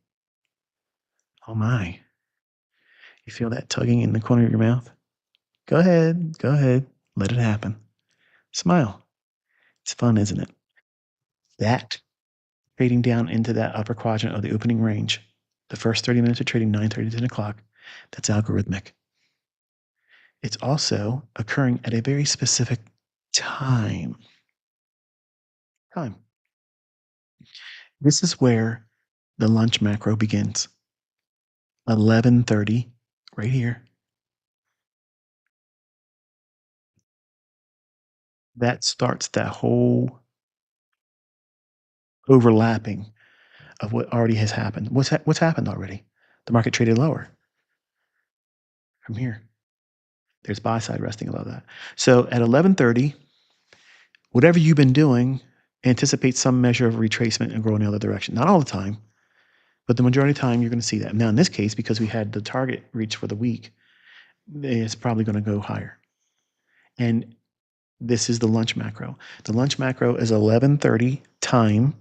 Oh my. You feel that tugging in the corner of your mouth? Go ahead. Go ahead. Let it happen. Smile. It's fun, isn't it? That trading down into that upper quadrant of the opening range, the first 30 minutes of trading, 9:30 to 10 o'clock, that's algorithmic. It's also occurring at a very specific time. This is where the lunch macro begins. 11:30, right here. That starts that whole overlapping of what already has happened. What's happened already? The market traded lower from here. There's buy side resting above that. So at 11:30, whatever you've been doing, anticipate some measure of retracement and grow in the other direction. Not all the time, but the majority of the time you're going to see that. Now in this case, because we had the target reach for the week, it's probably going to go higher. And this is the lunch macro. The lunch macro is 11:30 time,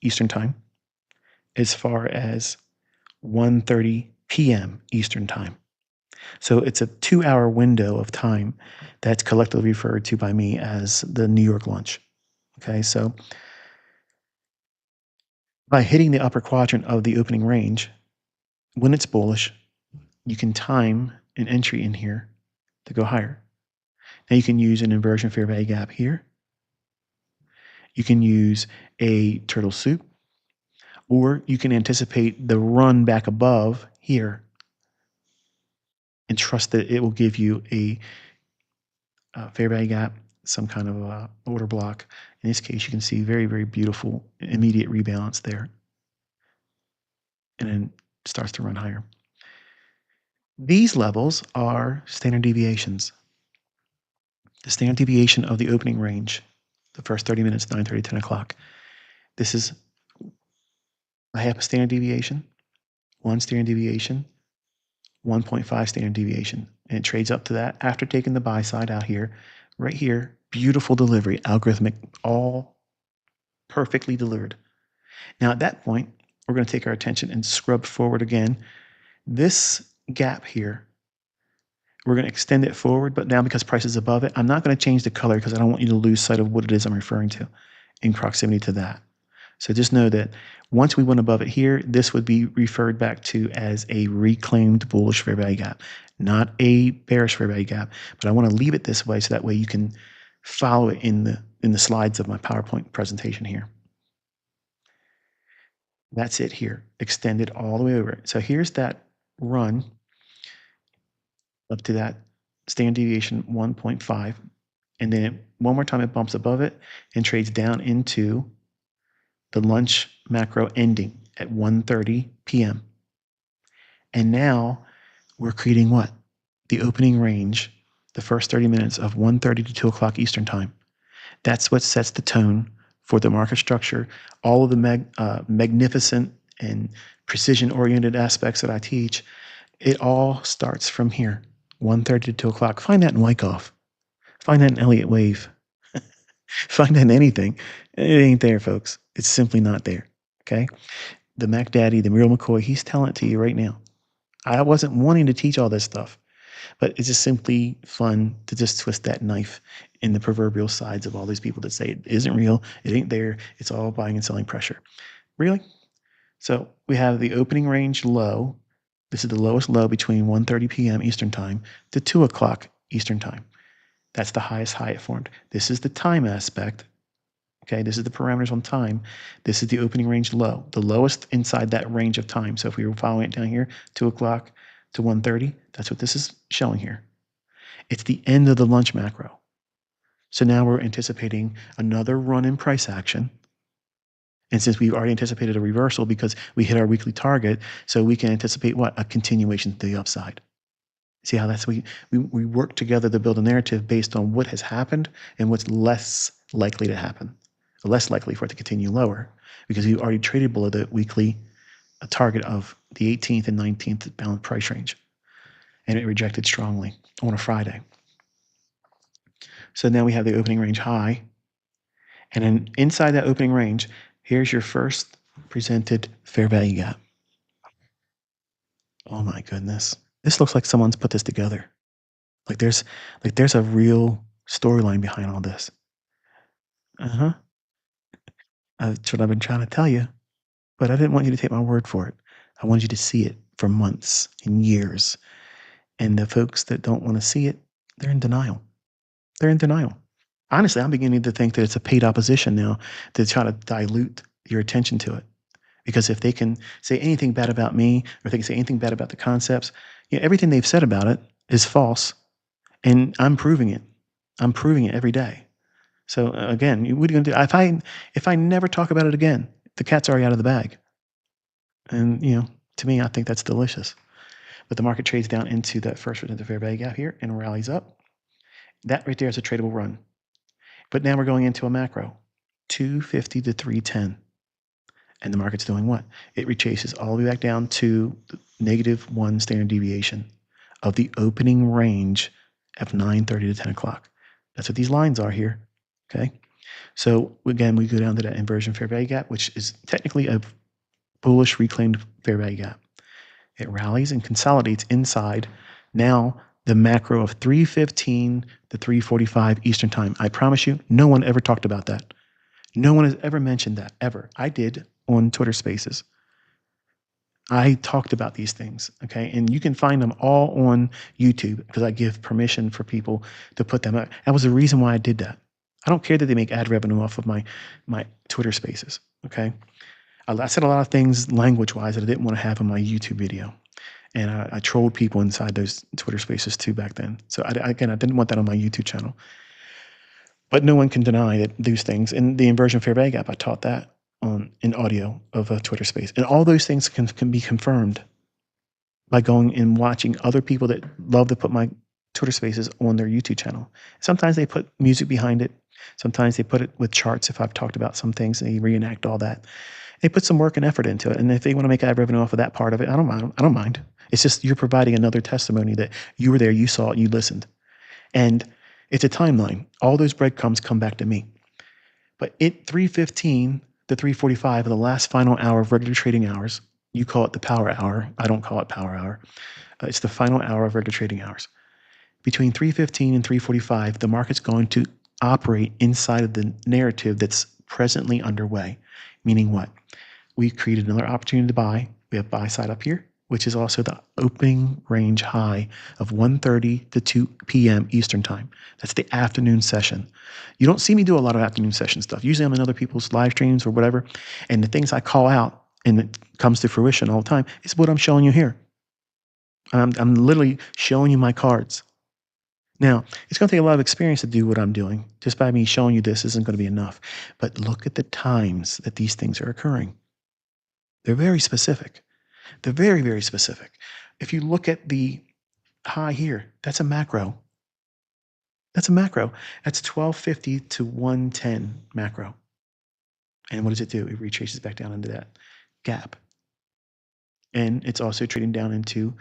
Eastern time, as far as 1:30 p.m. Eastern time. So it's a 2-hour window of time that's collectively referred to by me as the New York lunch. Okay, so by hitting the upper quadrant of the opening range, when it's bullish, you can time an entry in here to go higher. Now you can use an inversion fair value gap here. You can use a turtle soup, or you can anticipate the run back above here and trust that it will give you a fair value gap, some kind of order block. In this case, you can see very, very beautiful immediate rebalance there. And then starts to run higher. These levels are standard deviations. The standard deviation of the opening range, the first 30 minutes, 9:30, 10 o'clock. This is a half a standard deviation, one standard deviation, 1.5 standard deviation. And it trades up to that after taking the buy side out here. Right here, beautiful delivery, algorithmic, all perfectly delivered. Now at that point, we're going to take our attention and scrub forward again. This gap here, we're going to extend it forward, but now because price is above it, I'm not going to change the color because I don't want you to lose sight of what it is I'm referring to in proximity to that. So just know that once we went above it here, this would be referred back to as a reclaimed bullish fair value gap, not a bearish fair value gap. But I want to leave it this way so that way you can follow it in the slides of my PowerPoint presentation here. That's it here, extended all the way over. So here's that run up to that standard deviation 1.5. And then one more time it bumps above it and trades down into the lunch macro ending at 1:30 p.m. And now we're creating what? The opening range, the first 30 minutes of 1:30 to 2 o'clock Eastern time. That's what sets the tone for the market structure. All of the magnificent and precision-oriented aspects that I teach, it all starts from here, 1:30 to 2 o'clock. Find that in Wyckoff. Find that in Elliott Wave. Find that in anything. It ain't there, folks. It's simply not there. Okay? The Mac Daddy, the Muriel McCoy, he's telling it to you right now. I wasn't wanting to teach all this stuff, but it's just simply fun to just twist that knife in the proverbial sides of all these people that say it isn't real, it ain't there, it's all buying and selling pressure. Really? So we have the opening range low. This is the lowest low between 1:30 p.m. Eastern time to 2 o'clock Eastern time. That's the highest high it formed. This is the time aspect. Okay, this is the parameters on time. This is the opening range low, the lowest inside that range of time. So if we were following it down here, 2 o'clock to 1:30, that's what this is showing here. It's the end of the lunch macro. So now we're anticipating another run in price action. And since we've already anticipated a reversal because we hit our weekly target, so we can anticipate what? A continuation to the upside. See how that's we work together to build a narrative based on what has happened and what's less likely to happen, less likely for it to continue lower, because we already traded below the weekly target of the 18th and 19th bound price range, and it rejected strongly on a Friday. So now we have the opening range high, and then inside that opening range, here's your first presented fair value gap. Oh my goodness. This looks like someone's put this together. Like there's a real storyline behind all this. Uh-huh. That's what I've been trying to tell you, but I didn't want you to take my word for it. I wanted you to see it for months and years. And the folks that don't want to see it, they're in denial. They're in denial. Honestly, I'm beginning to think that it's a paid opposition now to try to dilute your attention to it. Because if they can say anything bad about me, or if they can say anything bad about the concepts, everything they've said about it is false. And I'm proving it. I'm proving it every day. So again, what are you going to do? If I never talk about it again, the cat's already out of the bag. And to me, I think that's delicious. But the market trades down into that first presented fair value gap here and rallies up. That right there is a tradable run. But now we're going into a macro, 250 to 310. And the market's doing what? It retraces all the way back down to -1 standard deviation of the opening range of 9:30 to 10 o'clock. That's what these lines are here. Okay. So again, we go down to that inversion fair value gap, which is technically a bullish reclaimed fair value gap. It rallies and consolidates inside now the macro of 3:15 to 3:45 Eastern time. I promise you, no one ever talked about that. No one has ever mentioned that, ever. I did on Twitter Spaces. I talked about these things, okay? And you can find them all on YouTube because I give permission for people to put them up. That was the reason why I did that. I don't care that they make ad revenue off of my Twitter Spaces, okay? I said a lot of things language-wise that I didn't want to have on my YouTube video. And I trolled people inside those Twitter Spaces too back then. So I didn't want that on my YouTube channel. But no one can deny that these things. In the inversion fair value gap, I taught that in audio of a Twitter Space. And all those things can be confirmed by going and watching other people that love to put my Twitter Spaces on their YouTube channel. Sometimes they put music behind it. Sometimes they put it with charts if I've talked about some things, and they reenact all that. They put some work and effort into it. And if they want to make ad revenue off of that part of it, I don't mind. It's just you're providing another testimony that you were there, you saw it, you listened. And it's a timeline. All those breadcrumbs come back to me. But at 3:15 to 3:45, the last final hour of regular trading hours, you call it the power hour. I don't call it power hour. It's the final hour of regular trading hours. Between 3:15 and 3:45, the market's going to operate inside of the narrative that's presently underway. Meaning what? We created another opportunity to buy. We have buy side up here, which is also the opening range high of 1:30 to 2 p.m. Eastern time. That's the afternoon session. You don't see me do a lot of afternoon session stuff. Usually I'm in other people's live streams or whatever, and the things I call out and it comes to fruition all the time is what I'm showing you here. I'm literally showing you my cards. Now, it's going to take a lot of experience to do what I'm doing. Just by me showing you this isn't going to be enough. But look at the times that these things are occurring. They're very specific. They're very, very specific. If you look at the high here, that's a macro. That's a macro. That's 1250 to 110 macro. And what does it do? It retraces back down into that gap. And it's also trading down into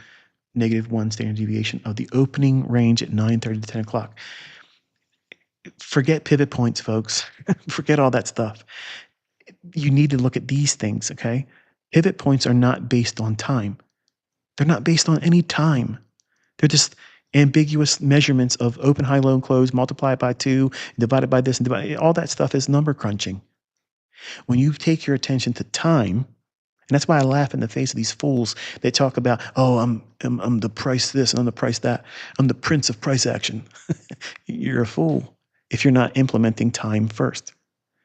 -1 standard deviation of the opening range at 9:30 to 10 o'clock. Forget pivot points, folks. Forget all that stuff. You need to look at these things, okay? Pivot points are not based on time. They're not based on any time. They're just ambiguous measurements of open, high, low, and close, multiplied by 2, divided by this, and all that stuff is number crunching. When you take your attention to time, and that's why I laugh in the face of these fools. They talk about, oh, I'm the price this and I'm the price that. I'm the prince of price action. You're a fool if you're not implementing time first,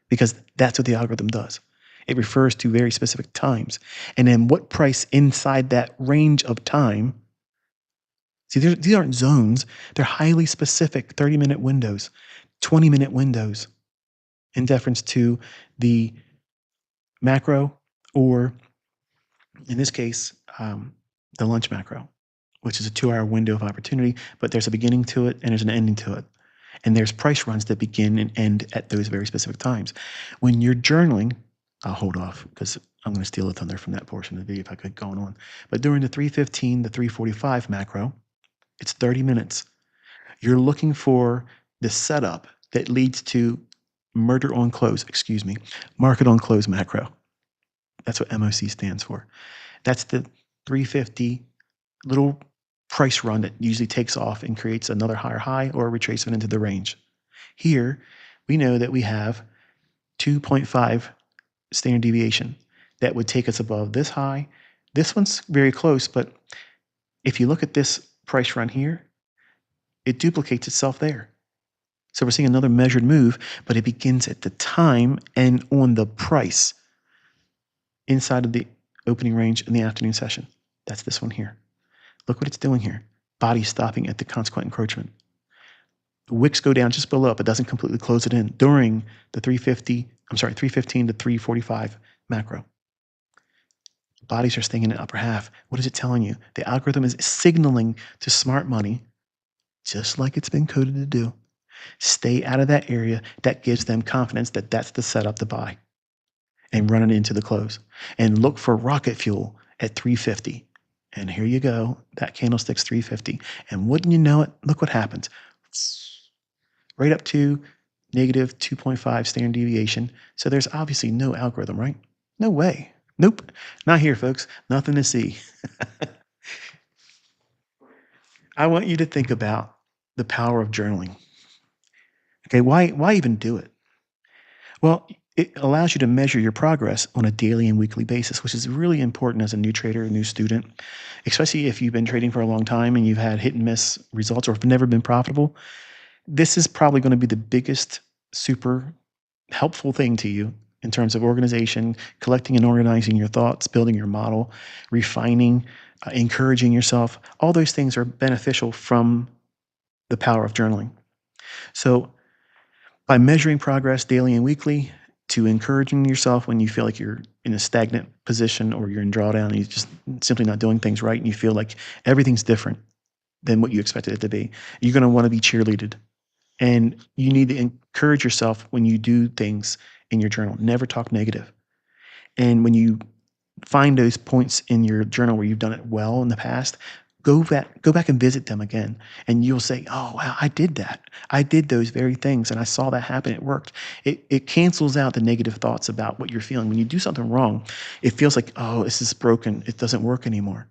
because that's what the algorithm does. It refers to very specific times. And then what price inside that range of time. See, these aren't zones. They're highly specific 30-minute windows, 20-minute windows in deference to the macro, or in this case, the lunch macro, which is a 2-hour window of opportunity, but there's a beginning to it and there's an ending to it. And there's price runs that begin and end at those very specific times. When you're journaling, I'll hold off because I'm going to steal the thunder from that portion of the video if I could go on. But during the 3:15 to 3:45 macro, it's 30 minutes. You're looking for the setup that leads to market on close macro. That's what MOC stands for. That's the 350 little price run that usually takes off and creates another higher high or a retracement into the range. Here, we know that we have 2.5 standard deviation that would take us above this high. This one's very close, but if you look at this price run here, it duplicates itself there. So we're seeing another measured move, but it begins at the time and on the price inside of the opening range in the afternoon session. That's this one here. Look what it's doing here. Body stopping at the consequent encroachment. The wicks go down just below, but doesn't completely close it in during the 315 to 345 macro. Bodies are staying in the upper half. What is it telling you? The algorithm is signaling to smart money, just like it's been coded to do. Stay out of that area. That gives them confidence that that's the setup to buy and run it into the close. And look for rocket fuel at 350. And here you go. That candlestick's 350. And wouldn't you know it, look what happens. Right up to -2.5 standard deviation. So there's obviously no algorithm, right? No way. Nope. Not here, folks. Nothing to see. I want you to think about the power of journaling. Okay, why even do it? Well, it allows you to measure your progress on a daily and weekly basis, which is really important as a new trader, a new student, especially if you've been trading for a long time and you've had hit and miss results or have never been profitable. This is probably going to be the biggest super helpful thing to you in terms of organization, collecting and organizing your thoughts, building your model, refining, encouraging yourself. All those things are beneficial from the power of journaling. So by measuring progress daily and weekly, to encouraging yourself when you feel like you're in a stagnant position or you're in drawdown and you're just simply not doing things right and you feel like everything's different than what you expected it to be, you're going to want to be cheerleaded. And you need to encourage yourself when you do things in your journal. Never talk negative. And when you find those points in your journal where you've done it well in the past, go back and visit them again, and you'll say, "Oh, wow, I did that. I did those very things, and I saw that happen. It worked." It cancels out the negative thoughts about what you're feeling. When you do something wrong, it feels like, "Oh, this is broken. It doesn't work anymore."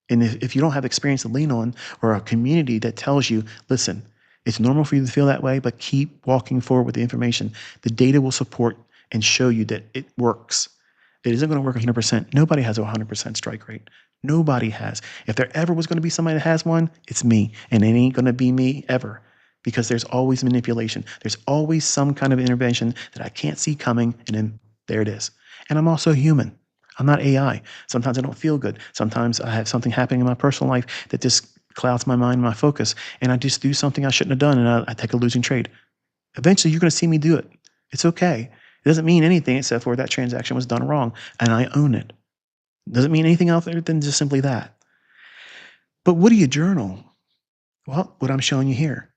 And if you don't have experience to lean on or a community that tells you, listen, it's normal for you to feel that way, but keep walking forward with the information. The data will support and show you that it works. It isn't going to work 100%. Nobody has a 100% strike rate. Nobody has. If there ever was going to be somebody that has one, it's me. And it ain't going to be me ever, because there's always manipulation. There's always some kind of intervention that I can't see coming. And then there it is. And I'm also human. I'm not AI. Sometimes I don't feel good. Sometimes I have something happening in my personal life that just clouds my mind and my focus, and I just do something I shouldn't have done, and I take a losing trade. Eventually, you're going to see me do it. It's okay. It doesn't mean anything except for that transaction was done wrong, and I own it. It doesn't mean anything else other than just simply that. But what do you journal? Well, what I'm showing you here.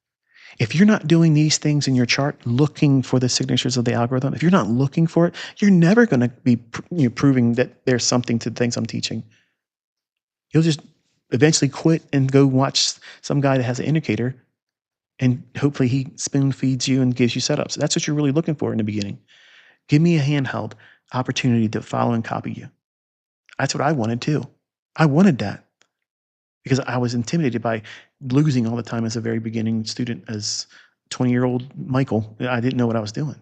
If you're not doing these things in your chart, looking for the signatures of the algorithm, if you're not looking for it, you're never going to be proving that there's something to the things I'm teaching. You'll just eventually quit and go watch some guy that has an indicator, and hopefully he spoon feeds you and gives you setups. That's what you're really looking for in the beginning. Give me a handheld opportunity to follow and copy you. That's what I wanted too. I wanted that because I was intimidated by losing all the time as a very beginning student, as 20-year-old Michael. I didn't know what I was doing.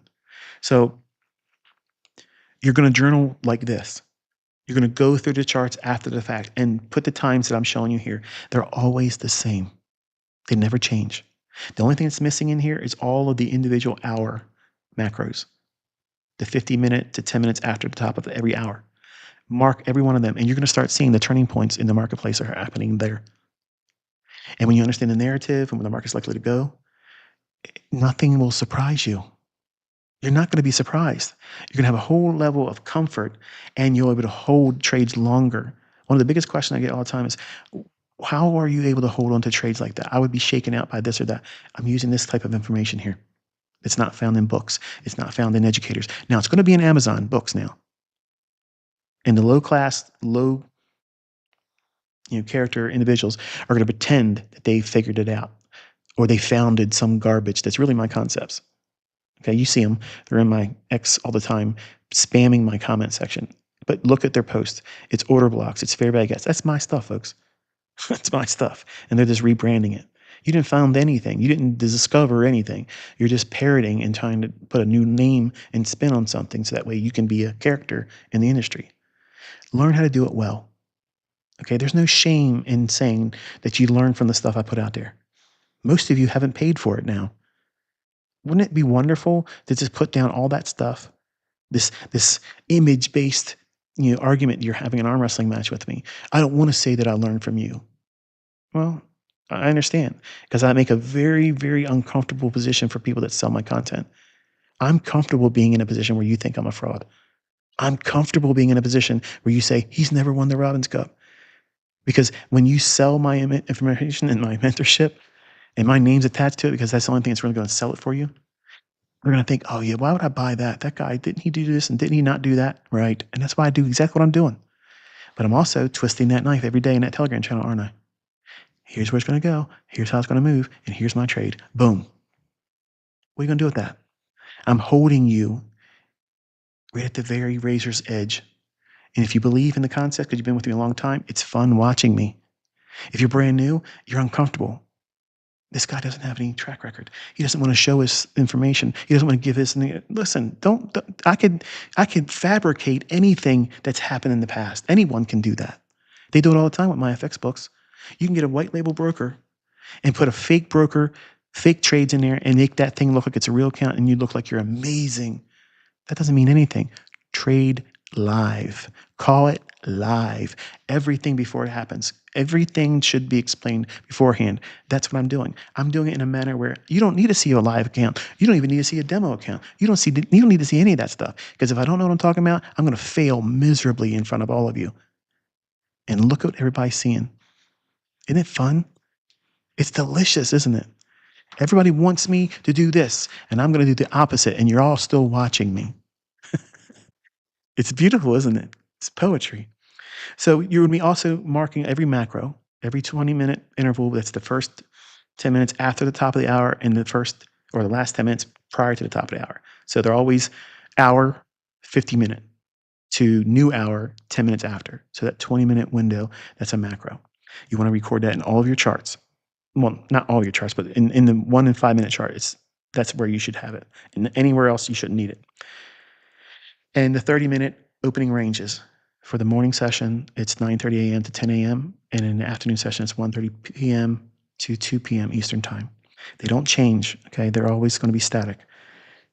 So you're going to journal like this. You're going to go through the charts after the fact and put the times that I'm showing you here. They're always the same. They never change. The only thing that's missing in here is all of the individual hour macros, the 50-minute to 10 minutes after the top of every hour. Mark every one of them, and you're going to start seeing the turning points in the marketplace are happening there. And when you understand the narrative and where the market's likely to go, nothing will surprise you. You're not going to be surprised. You're going to have a whole level of comfort, and you'll be able to hold trades longer. One of the biggest questions I get all the time is, how are you able to hold on to trades like that? I would be shaken out by this or that. I'm using this type of information here. It's not found in books. It's not found in educators. Now, it's going to be in Amazon books now. And the low class, low character individuals are going to pretend that they figured it out, or they founded some garbage that's really my concepts. Okay, you see them. They're in my X all the time, spamming my comment section. But look at their posts. It's order blocks. It's fair value guess. That's my stuff, folks. That's my stuff. And they're just rebranding it. You didn't found anything. You didn't discover anything. You're just parroting and trying to put a new name and spin on something so that way you can be a character in the industry. Learn how to do it well. Okay, there's no shame in saying that you learn from the stuff I put out there. Most of you haven't paid for it now. Wouldn't it be wonderful to just put down all that stuff? This image-based argument you're having an arm wrestling match with me. I don't want to say that I learned from you. Well, I understand, because I make a very, very uncomfortable position for people that sell my content. I'm comfortable being in a position where you think I'm a fraud. I'm comfortable being in a position where you say, he's never won the Robbins Cup. Because when you sell my information and my mentorship and my name's attached to it, because that's the only thing that's really going to sell it for you, they're going to think, oh yeah, why would I buy that? That guy, didn't he do this and didn't he not do that? Right. And that's why I do exactly what I'm doing. But I'm also twisting that knife every day in that Telegram channel, aren't I? Here's where it's going to go. Here's how it's going to move. And here's my trade. Boom. What are you going to do with that? I'm holding you right at the very razor's edge. And if you believe in the concept because you've been with me a long time, it's fun watching me. If you're brand new, you're uncomfortable. This guy doesn't have any track record. He doesn't want to show us information. He doesn't want to give us. Listen, don't. I could fabricate anything that's happened in the past. Anyone can do that. They do it all the time with my FX books. You can get a white label broker and put a fake broker, fake trades in there, and make that thing look like it's a real account, and you look like you're amazing. That doesn't mean anything. Trade live. Call it live. Everything before it happens. Everything should be explained beforehand. That's what I'm doing. I'm doing it in a manner where you don't need to see a live account. You don't even need to see a demo account. You don't need to see any of that stuff. Because if I don't know what I'm talking about, I'm going to fail miserably in front of all of you. And look at what everybody's seeing. Isn't it fun? It's delicious, isn't it? Everybody wants me to do this, and I'm going to do the opposite, and you're all still watching me. It's beautiful, isn't it? It's poetry. So you would be also marking every macro, every 20-minute interval. That's the first 10 minutes after the top of the hour and the first or the last 10 minutes prior to the top of the hour. So they're always hour, 50-minute to new hour, 10 minutes after. So that 20-minute window, that's a macro. You want to record that in all of your charts. Well, not all your charts, but in the 1 and 5 minute chart, that's where you should have it. And anywhere else, you shouldn't need it. And the 30-minute opening ranges. For the morning session, it's 9:30 a.m. to 10 a.m. And in the afternoon session, it's 1:30 p.m. to 2 p.m. Eastern time. They don't change, okay? They're always going to be static.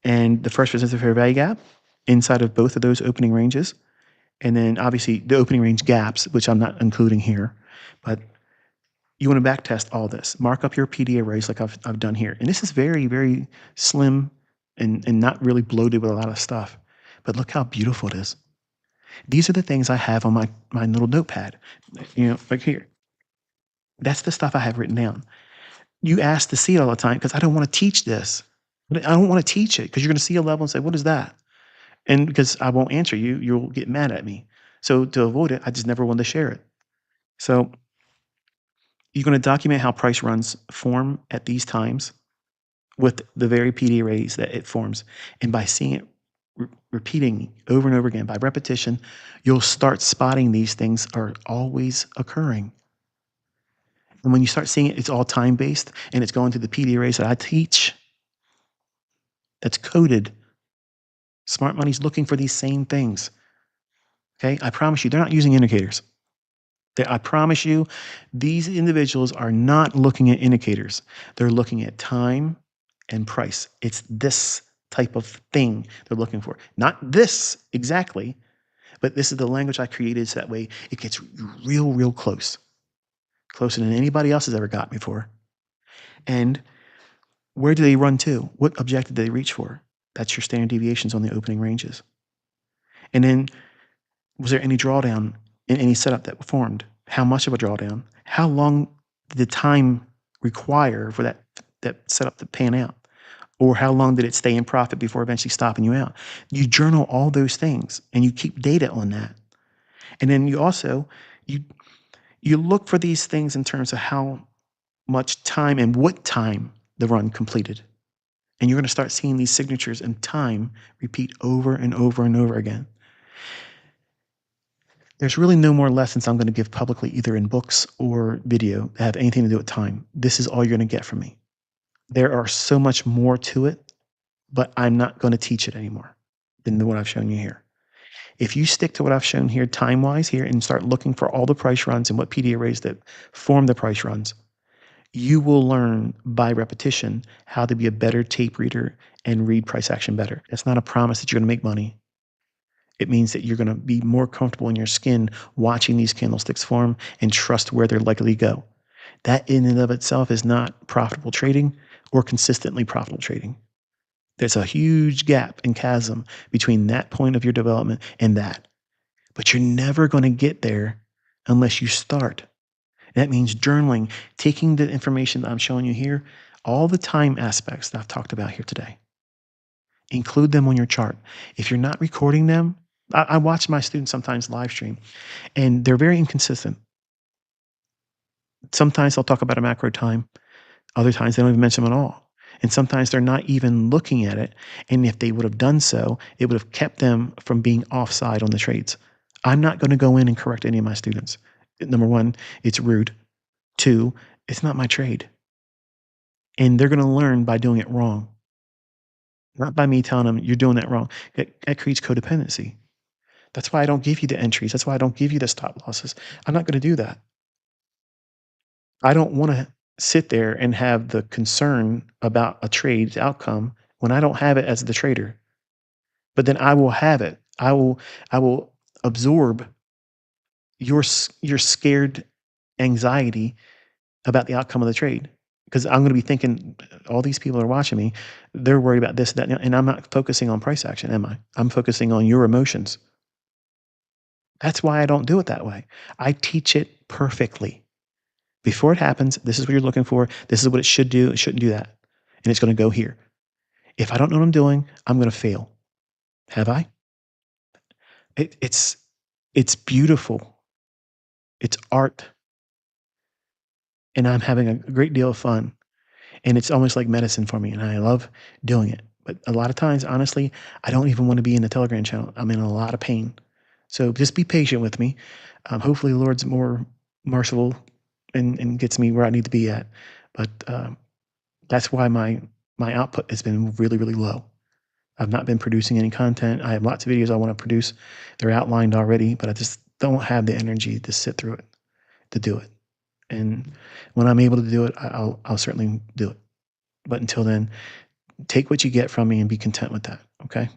And the first presents a fair value gap inside of both of those opening ranges. And then obviously the opening range gaps, which I'm not including here, but you want to back test all this. Mark up your PD arrays like I've done here. And this is very, very slim and not really bloated with a lot of stuff. But look how beautiful it is. These are the things I have on my little notepad, like here. That's the stuff I have written down. You ask to see it all the time because I don't want to teach this. I don't want to teach it because you're going to see a level and say, what is that? And because I won't answer you, you'll get mad at me. So to avoid it, I just never wanted to share it. So you're going to document how price runs form at these times with the very PD arrays that it forms. And by seeing it repeating over and over again, by repetition, you'll start spotting these things are always occurring. And when you start seeing it, it's all time-based, and it's going to the PD arrays that I teach that's coded. Smart money's looking for these same things. Okay? I promise you, they're not using indicators. I promise you, these individuals are not looking at indicators. They're looking at time and price. It's this type of thing they're looking for. Not this exactly, but this is the language I created so that way it gets real, real close. Closer than anybody else has ever got before. And where do they run to? What objective do they reach for? That's your standard deviations on the opening ranges. And then, was there any drawdown in any setup that formed? How much of a drawdown? How long did the time require for that setup to pan out? Or how long did it stay in profit before eventually stopping you out? You journal all those things and you keep data on that. And then you also, you look for these things in terms of how much time and what time the run completed. And you're going to start seeing these signatures and time repeat over and over and over again. There's really no more lessons I'm going to give publicly, either in books or video, that have anything to do with time. This is all you're going to get from me. There are so much more to it, but I'm not going to teach it anymore than what I've shown you here. If you stick to what I've shown here time-wise here and start looking for all the price runs and what PD arrays that form the price runs, you will learn by repetition how to be a better tape reader and read price action better. That's not a promise that you're going to make money. It means that you're going to be more comfortable in your skin watching these candlesticks form and trust where they're likely to go. That in and of itself is not profitable trading or consistently profitable trading. There's a huge gap and chasm between that point of your development and that. But you're never going to get there unless you start. That means journaling, taking the information that I'm showing you here, all the time aspects that I've talked about here today. Include them on your chart. If you're not recording them, I watch my students sometimes live stream, and they're very inconsistent. Sometimes they'll talk about a macro time. Other times they don't even mention them at all. And sometimes they're not even looking at it. And if they would have done so, it would have kept them from being offside on the trades. I'm not going to go in and correct any of my students. Number one, it's rude. Two, it's not my trade. And they're going to learn by doing it wrong. Not by me telling them you're doing that wrong. That creates codependency. That's why I don't give you the entries. That's why I don't give you the stop losses. I'm not going to do that. I don't want to sit there and have the concern about a trade's outcome when I don't have it as the trader. But then I will have it. I will absorb your scared anxiety about the outcome of the trade, because I'm going to be thinking all these people are watching me. They're worried about this, that, and I'm not focusing on price action, am I? I'm focusing on your emotions. That's why I don't do it that way. I teach it perfectly. Before it happens, this is what you're looking for. This is what it should do. It shouldn't do that. And it's going to go here. If I don't know what I'm doing, I'm going to fail. Have I? It's beautiful. It's art, and I'm having a great deal of fun, and it's almost like medicine for me, and I love doing it. But a lot of times, honestly, I don't even want to be in the Telegram channel. I'm in a lot of pain. So just be patient with me. Hopefully, the Lord's more merciful and gets me where I need to be at. But that's why my output has been really, really low. I've not been producing any content. I have lots of videos I want to produce. They're outlined already, but I just don't have the energy to sit through it, to do it. And when I'm able to do it, I'll certainly do it. But until then, take what you get from me and be content with that. Okay.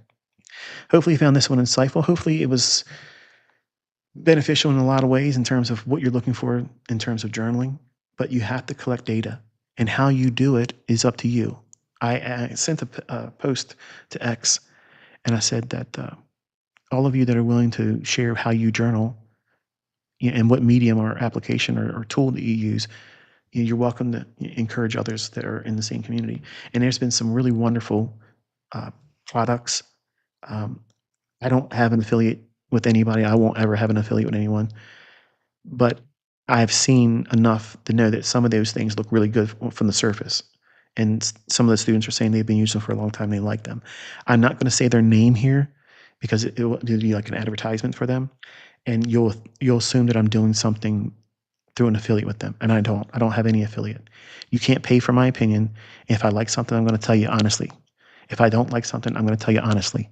Hopefully, you found this one insightful. Hopefully, it was beneficial in a lot of ways in terms of what you're looking for in terms of journaling. But you have to collect data, and how you do it is up to you. I sent a post to X, and I said that all of you that are willing to share how you journal, and what medium or application or tool that you use, you're welcome to encourage others that are in the same community. And there's been some really wonderful uh, products. Um, I don't have an affiliate with anybody. I won't ever have an affiliate with anyone. But I've seen enough to know that some of those things look really good from the surface. And some of the students are saying they've been using them for a long time. They like them. I'm not going to say their name here because it will be like an advertisement for them, and you'll assume that I'm doing something through an affiliate with them, and I don't. I don't have any affiliate. You can't pay for my opinion. If I like something, I'm going to tell you honestly. If I don't like something, I'm going to tell you honestly.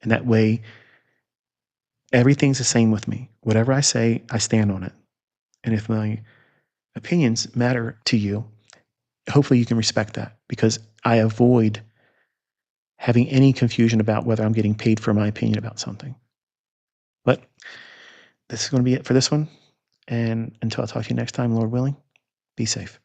And that way, everything's the same with me. Whatever I say, I stand on it. And if my opinions matter to you, hopefully you can respect that, because I avoid having any confusion about whether I'm getting paid for my opinion about something. But this is going to be it for this one. And until I talk to you next time, Lord willing, be safe.